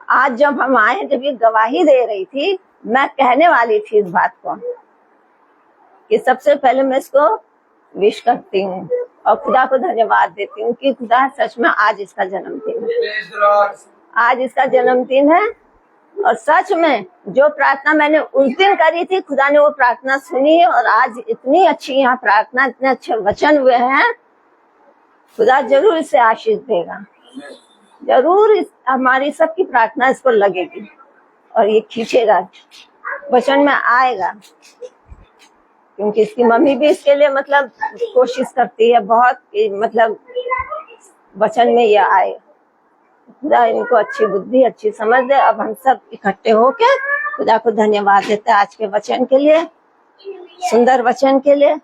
आज जब हम आए, जब ये गवाही दे रही थी, मैं कहने वाली थी इस बात को कि सबसे पहले मैं इसको विश करती हूँ और खुदा को धन्यवाद देती हूँ कि खुदा सच में आज इसका जन्मदिन है, आज इसका जन्मदिन है। और सच में जो प्रार्थना मैंने उस दिन करी थी, खुदा ने वो प्रार्थना सुनी है। और आज इतनी अच्छी यहाँ प्रार्थना, इतने अच्छे वचन हुए हैं, खुदा जरूर इसे आशीष देगा, जरूर हमारी सबकी प्रार्थना इस पर लगेगी और ये खींचेगा, वचन में आएगा। क्योंकि इसकी मम्मी भी इसके लिए मतलब कोशिश करती है बहुत कि मतलब वचन में ये आए। खुदा इनको अच्छी बुद्धि, अच्छी समझ दे। अब हम सब इकट्ठे होके खुदा को धन्यवाद देते हैं आज के वचन के लिए, सुंदर वचन के लिए।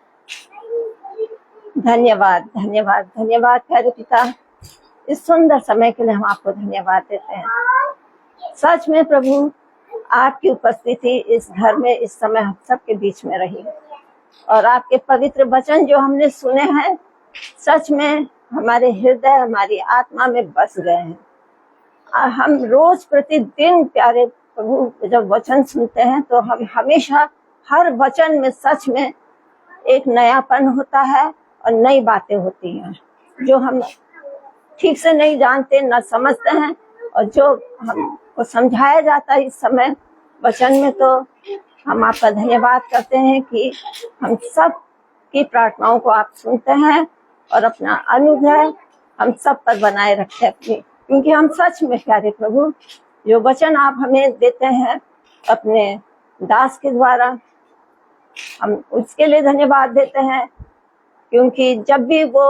धन्यवाद धन्यवाद धन्यवाद प्यारे पिता, इस सुंदर समय के लिए हम आपको धन्यवाद देते हैं। सच में प्रभु आपकी उपस्थिति इस घर में इस समय हम सबके बीच में रही और आपके पवित्र वचन जो हमने सुने हैं, सच में हमारे हृदय, हमारी आत्मा में बस गए हैं। हम रोज प्रतिदिन प्यारे प्रभु जब वचन सुनते हैं तो हम हमेशा हर वचन में सच में एक नयापन होता है और नई बातें होती हैं जो हम ठीक से नहीं जानते, न समझते हैं। और जो हमको समझाया जाता है इस समय वचन में, तो हम आपका धन्यवाद करते हैं कि हम सब की प्रार्थनाओं को आप सुनते हैं और अपना अनुग्रह हम सब पर बनाए रखते हैं अपनी। क्योंकि हम सच में प्यारे प्रभु जो वचन आप हमें देते हैं अपने दास के द्वारा, हम उसके लिए धन्यवाद देते हैं। क्योंकि जब भी वो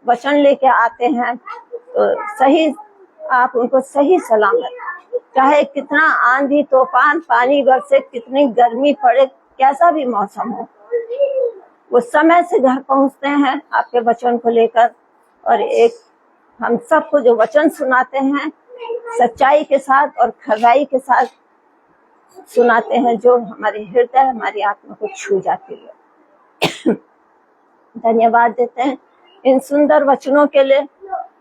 वचन लेके आते हैं तो सही, आप उनको सही सलामत, चाहे कितना आंधी तूफान पानी बरसे, कितनी गर्मी पड़े, कैसा भी मौसम हो, वो समय से घर पहुंचते हैं आपके वचन को लेकर, और एक हम सबको जो वचन सुनाते हैं सच्चाई के साथ और खराई के साथ सुनाते हैं, जो हमारे हृदय हमारी आत्मा को छू जाती है। धन्यवाद देते हैं इन सुंदर वचनों के लिए।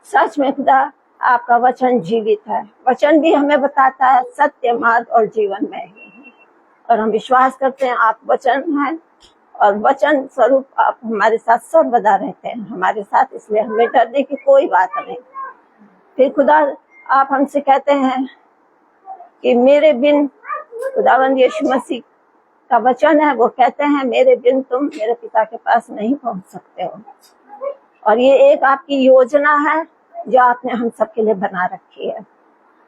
सच में खुदा आपका वचन जीवित है, वचन भी हमें बताता है सत्य मार्ग और जीवन में ही है, और हम विश्वास करते हैं आप वचन हैं और वचन स्वरूप आप हमारे साथ सर्वदा रहते हैं हमारे साथ, इसलिए हमें डरने की कोई बात नहीं। फिर खुदा आप हमसे कहते हैं कि मेरे बिन, खुदावंद यीशु मसीह का वचन है, वो कहते हैं मेरे बिन तुम मेरे पिता के पास नहीं पहुंच सकते हो। और ये एक आपकी योजना है जो आपने हम सबके लिए बना रखी है,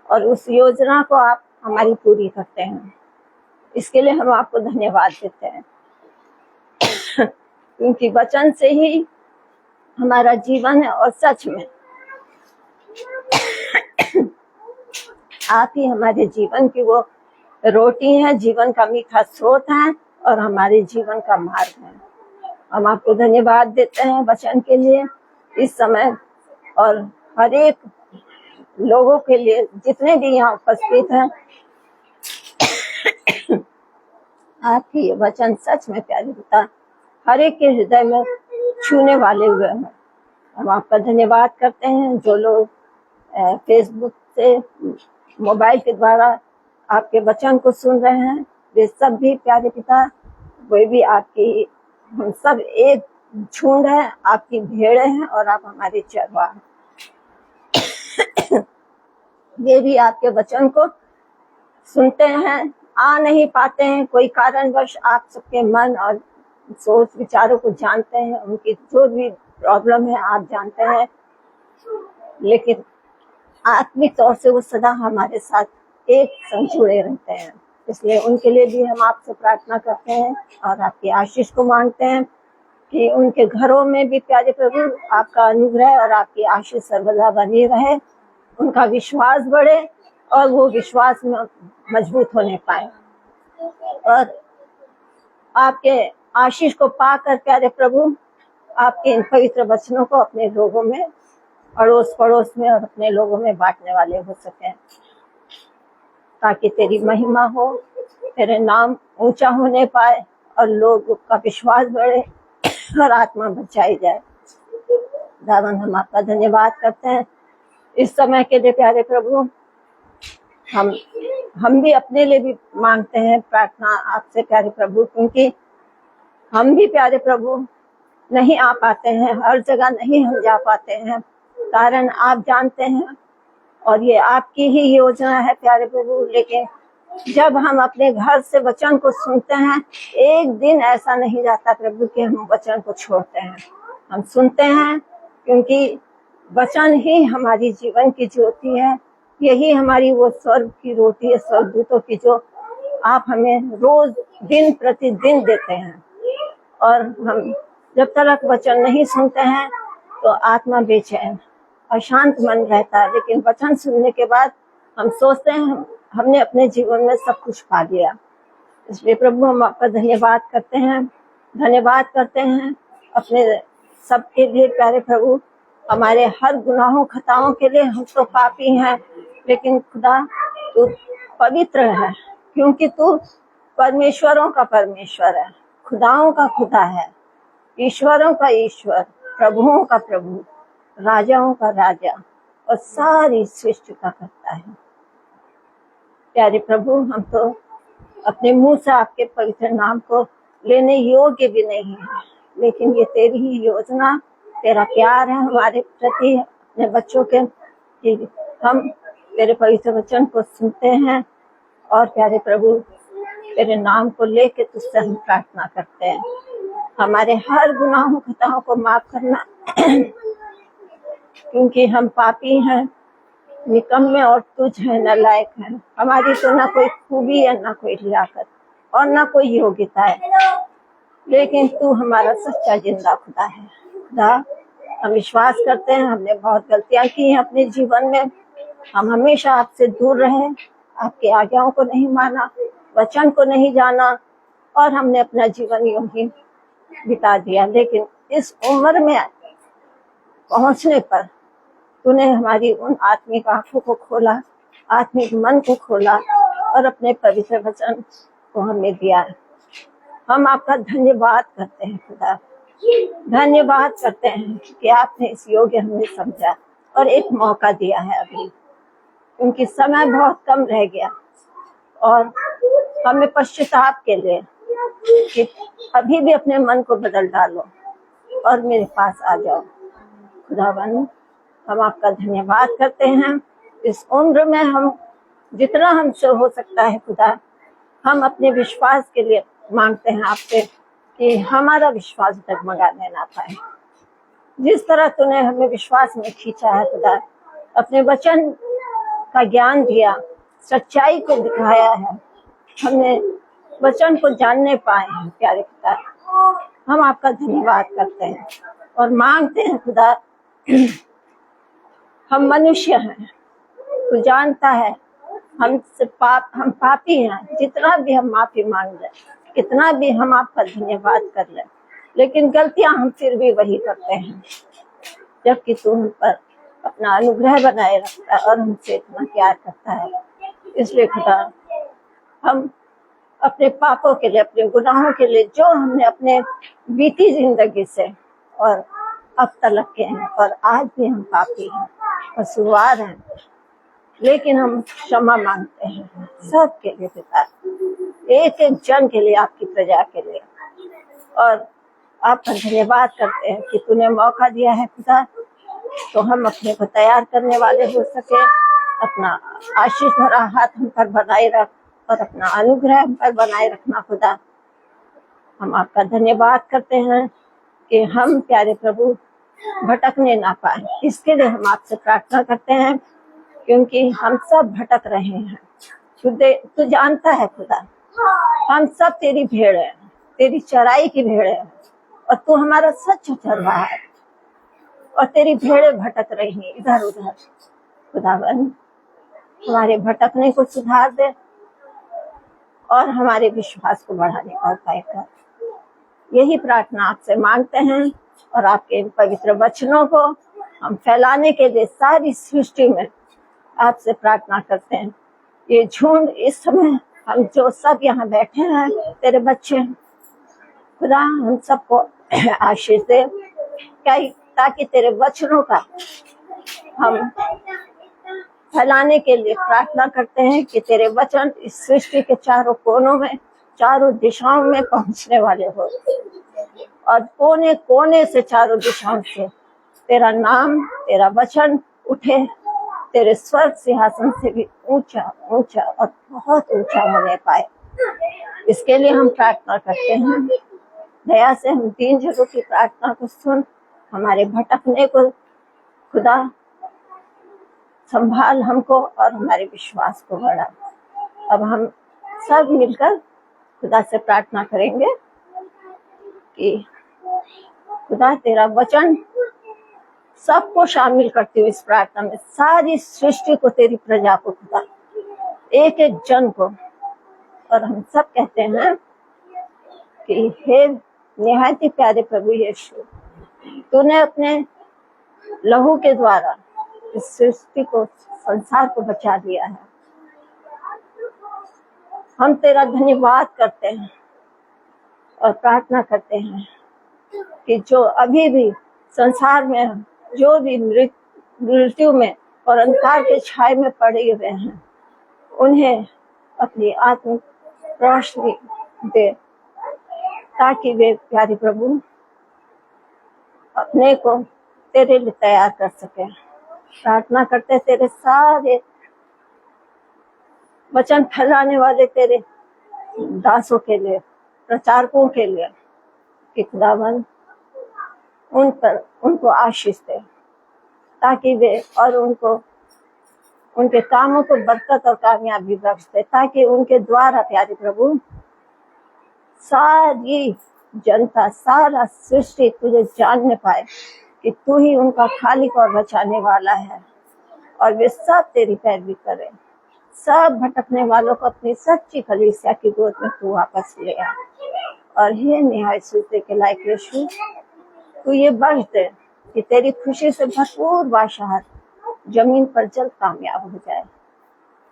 और उस योजना को आप हमारी पूरी करते हैं। इसके लिए हम आपको धन्यवाद देते हैं, क्योंकि वचन से ही हमारा जीवन है, और सच में आप ही हमारे जीवन की वो रोटी है, जीवन का मीठा स्रोत है, और हमारे जीवन का मार्ग है। हम आपको धन्यवाद देते हैं वचन के लिए इस समय, और हर एक लोगों के लिए जितने भी यहाँ उपस्थित हैं, आपकी ये वचन सच में प्यारी पिता हर एक के हृदय में छूने वाले हुए हैं। हम आपका धन्यवाद करते हैं। जो लोग फेसबुक से, मोबाइल के द्वारा आपके वचन को सुन रहे हैं, वे सब भी प्यारे पिता, वे भी आपकी, हम सब एक झुंड है, आपकी भेड़े हैं और आप हमारे चरवाह हैं। वे भी आपके वचन को सुनते हैं, आ नहीं पाते हैं, कोई कारणवश आप सबके मन और सोच विचारों को जानते हैं, उनकी जो भी प्रॉब्लम है आप जानते हैं, लेकिन आत्मिक तौर से वो सदा हमारे साथ एक संग जुड़े रहते हैं। इसलिए उनके लिए भी हम आपसे प्रार्थना करते हैं और आपकी आशीष को मांगते हैं कि उनके घरों में भी प्यारे प्रभु आपका अनुग्रह और आपकी आशीष सर्वदा बनी रहे, उनका विश्वास बढ़े और वो विश्वास में मजबूत होने पाए, और आपके आशीष को पाकर प्यारे प्रभु आपके इन पवित्र वचनों को अपने लोगों में, अड़ोस पड़ोस में और अपने लोगों में बांटने वाले हो सकें, ताकि तेरी महिमा हो, तेरे नाम ऊंचा होने पाए और लोगों का विश्वास बढ़े और आत्मा बचाई जाए। दावन हम आपका धन्यवाद करते हैं इस समय के लिए प्यारे प्रभु। हम भी अपने लिए भी मांगते हैं प्रार्थना आपसे प्यारे प्रभु, क्योंकि हम भी प्यारे प्रभु नहीं आ पाते हैं, हर जगह नहीं हम जा पाते हैं, कारण आप जानते हैं और ये आपकी ही योजना है प्यारे प्रभु। लेकिन जब हम अपने घर से वचन को सुनते हैं, एक दिन ऐसा नहीं जाता प्रभु कि हम वचन को छोड़ते हैं। हम सुनते हैं क्योंकि वचन ही हमारी जीवन की ज्योति है, यही हमारी वो स्वर्ग की रोटी है, स्वर्गदूतों की, जो आप हमें रोज दिन प्रतिदिन देते हैं। और हम जब तक वचन नहीं सुनते हैं तो आत्मा बेचैन अशांत मन रहता है, लेकिन वचन सुनने के बाद हम सोचते हैं हमने अपने जीवन में सब कुछ पा लिया। इसलिए प्रभु हम आपका धन्यवाद करते हैं अपने सबके लिए प्यारे प्रभु, हमारे हर गुनाहों खताओं के लिए। हम तो पापी हैं, लेकिन खुदा तू पवित्र है, क्योंकि तू परमेश्वरों का परमेश्वर है, खुदाओं का खुदा है, ईश्वरों का ईश्वर, प्रभुओं का प्रभु, राजाओं का राजा और सारी सृष्टि का करता है। प्यारे प्रभु, हम तो अपने मुंह से आपके पवित्र नाम को लेने योग्य भी नहीं है, लेकिन ये तेरी ही योजना, तेरा प्यार है हमारे प्रति, अपने बच्चों के, कि हम तेरे पवित्र वचन को सुनते हैं और प्यारे प्रभु तेरे नाम को लेके तुझसे हम प्रार्थना करते हैं, हमारे हर गुनाहों खताओं को माफ करना, क्योंकि हम पापी हैं, निकम्मे और तुझ है नालायक हैं। हमारी तो ना कोई खूबी है, ना कोई लियाकत और ना कोई योग्यता है, लेकिन तू हमारा सच्चा जिंदा खुदा है। खुदा, हम विश्वास करते हैं हमने बहुत गलतियां की हैं अपने जीवन में, हम हमेशा आपसे दूर रहे, आपकी आज्ञाओं को नहीं माना, वचन को नहीं जाना और हमने अपना जीवन यूं ही बिता दिया। लेकिन इस उम्र में पहुंचने पर तूने हमारी उन आत्मिक आंखों को खोला, आत्मिक मन को खोला और अपने पवित्र वचन को हमें दिया। हम आपका धन्यवाद करते हैं खुदा, धन्यवाद करते हैं कि आपने इस योग्य हमें समझा और एक मौका दिया है अभी, क्योंकि समय बहुत कम रह गया। और हमें पश्चाताप के लिए कि अभी भी अपने मन को बदल डालो और मेरे पास आ जाओ। खुदावन, हम आपका धन्यवाद करते हैं। इस उम्र में हम जितना हमसे हो सकता है खुदा, हम अपने विश्वास के लिए मांगते हैं आपसे कि हमारा विश्वास डगमगाने ना पाए। जिस तरह तूने हमें विश्वास में खींचा है खुदा, अपने वचन का ज्ञान दिया, सच्चाई को दिखाया है, हमने वचन को जानने पाए हैं प्यारे खुदा, हम आपका धन्यवाद करते हैं और मांगते हैं खुदा, हम मनुष्य हैं, तू जानता है हम पापी हैं। जितना भी हम माफी मांग लें, कितना भी हम आपका धन्यवाद कर लें, लेकिन गलतियां हम फिर भी वही करते हैं, जबकि तू हम पर अपना अनुग्रह बनाए रखता है और हमसे इतना प्यार करता है। इसलिए खुदा, हम अपने पापों के लिए, अपने गुनाहों के लिए, जो हमने अपने बीती जिंदगी से और अब तक के हैं, और आज भी हम पापी हैं, कसूरवार हैं, लेकिन हम क्षमा मांगते हैं सब के लिए पिता, एक एक जन के लिए, आपकी प्रजा के लिए। और आपका धन्यवाद करते हैं कि तूने मौका दिया है खुदा, तो हम अपने को तैयार करने वाले हो सके। अपना आशीष भरा हाथ हम पर बनाए रख और अपना अनुग्रह हम पर बनाए रखना खुदा। हम आपका धन्यवाद करते हैं कि हम प्यारे प्रभु भटकने ना पाए। इसके लिए हम आपसे प्रार्थना करते हैं, क्योंकि हम सब भटक रहे हैं। तू जानता है खुदा, हम सब तेरी भेड़ हैं, तेरी चराई की भेड़ है, और तू हमारा सच्चा चरवाहा है, और तेरी भेड़ें भटक रही हैं इधर उधर। खुदावन, हमारे भटकने को सुधार दे और हमारे विश्वास को बढ़ाने का उपाय कर। यही प्रार्थना आपसे मांगते हैं और आपके पवित्र वचनों को हम फैलाने के लिए सारी सृष्टि में आपसे प्रार्थना करते हैं। ये झुंड इस समय, हम जो सब यहाँ बैठे हैं तेरे बच्चे हैं खुदा, हम सबको आशीष दे, ताकि तेरे वचनों का हम फैलाने के लिए प्रार्थना करते हैं कि तेरे वचन इस सृष्टि के चारों कोनों में, चारों दिशाओं में पहुंचने वाले हो, और कोने कोने से, चारों दिशाओं से तेरा नाम, तेरा वचन उठे, तेरे स्वर्ग सिंहासन से भी ऊंचा ऊंचा और बहुत ऊंचा होने पाए। इसके लिए हम प्रार्थना करते हैं। दया से हम दीन जनों की प्रार्थना को सुन, हमारे भटकने को खुदा संभाल हमको और हमारे विश्वास को बढ़ा। अब हम सब मिलकर खुदा से प्रार्थना करेंगे कि खुदा तेरा वचन सबको शामिल करती हुई इस प्रार्थना में, सारी सृष्टि को, तेरी प्रजा को खुदा, एक एक जन को, और हम सब कहते हैं कि हे निहायत ही प्यारे प्रभु यीशु, तूने अपने लहू के द्वारा इस सृष्टि को, संसार को बचा दिया है। हम तेरा धन्यवाद करते हैं और प्रार्थना करते हैं कि जो अभी भी संसार में, जो भी मृत्यु में और अंधकार के छाए में पड़े हुए हैं, उन्हें अपनी आत्मिक रोशनी दे, ताकि वे प्यारे प्रभु अपने को तेरे लिए तैयार कर सके। प्रार्थना करते तेरे सारे वचन फैलाने वाले तेरे दासों के लिए, प्रचारकों के लिए, कि खुदावन उन पर, उनको आशीष दे, ताकि वे और उनको, उनके कामों को बरकत और कामयाबी बख्श दे, ताकि उनके द्वारा प्यारे प्रभु सारी जनता, सारा सृष्टि तुझे जानने पाए कि तू ही उनका खालिक और बचाने वाला है, और वे सब तेरी पैरवी करें। सब भटकने वालों को अपनी सच्ची कलीसिया की गोद में तू वापस ले आ। और हे निहायत सोचने के लायक यीशु, तू ये बख्श दे कि तेरी खुशी से भरपूर बादशाहत जमीन पर जल्द कामयाब हो जाए।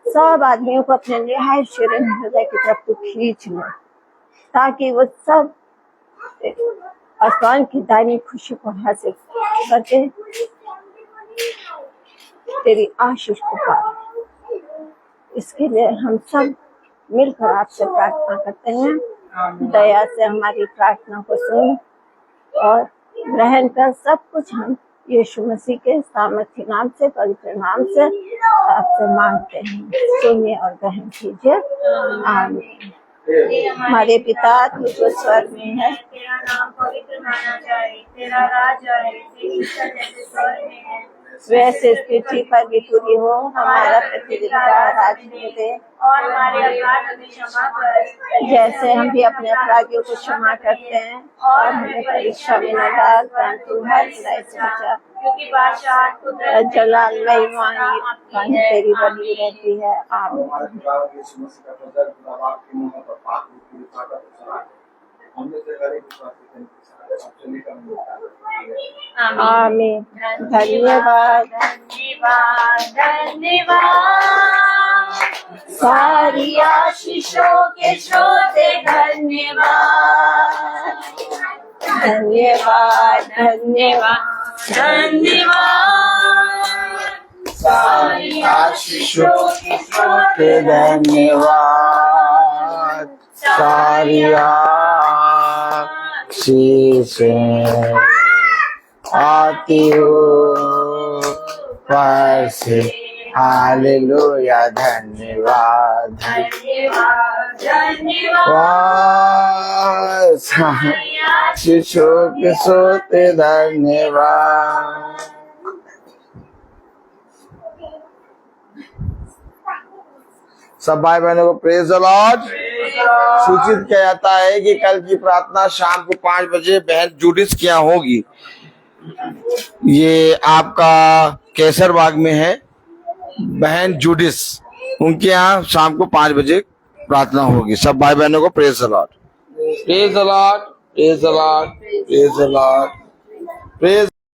सब आदमियों को अपने निहायत शीरीन हृदय की तरफ तू खींच ले, ताकि वो सब आसमान की दायनी खुशी को हासिल करके तेरी आशीष को पाए। इसके लिए हम सब मिलकर आपसे प्रार्थना करते हैं। दया से हमारी प्रार्थना को सुन और ग्रहण कर। सब कुछ हम यीशु मसीह के सामर्थ्य नाम से, पवित्र नाम से आपसे मांगते हैं। सुनिए और ग्रहण कीजिए। आमीन। हमारे पिता तू जो स्वर्ग में है, तेरा नाम पवित्र माना जाए, तेरा राज आए, तेरी इच्छा जैसे स्वर्ग में है वैसे इस पृथ्वी पर भी पूरी हो। हमारा प्रतिदिन का आज हमें दे, और हमारे अपराध हमें क्षमा कर, जैसे हम भी अपने अपराधियों को क्षमा करते हैं। और हमें परीक्षा में न डाल, परंतु हर बुराई से बचा, क्योंकि बादशाह कुदरत जलाल महिमा तेरी बनी रहती है। आमीन। हमारे खुदा यीशु मसीह का फजल, खुदा बाप की मोहब्बत और पाक रूह की ताकत और सलाह हमने से हर एक विश्वासी के साथ अब चलने का मिलता है। आमीन। धन्यवाद धन्यवाद धन्यवाद, सारी आशीषों के श्रोते धन्यवाद, धन्यवाद धन्यवाद धन्यवाद, सारी आशीषों के श्रोते धन्यवाद, सारी आशीषें आती हो पर से। हालेलुया। धन्यवाद धन्यवाद धन्यवाद, आशीषों के श्रोते धन्यवाद। सब भाई बहनों को प्रेज द लॉर्ड। सूचित किया जाता है कि कल की प्रार्थना शाम को 5 बजे बहन जूडिस के यहाँ होगी। ये आपका केसर बाग में है। बहन जूडिस, उनके यहाँ शाम को 5 बजे प्रार्थना होगी। सब भाई बहनों को praise the Lord, praise the Lord, praise the Lord, praise the Lord, praise.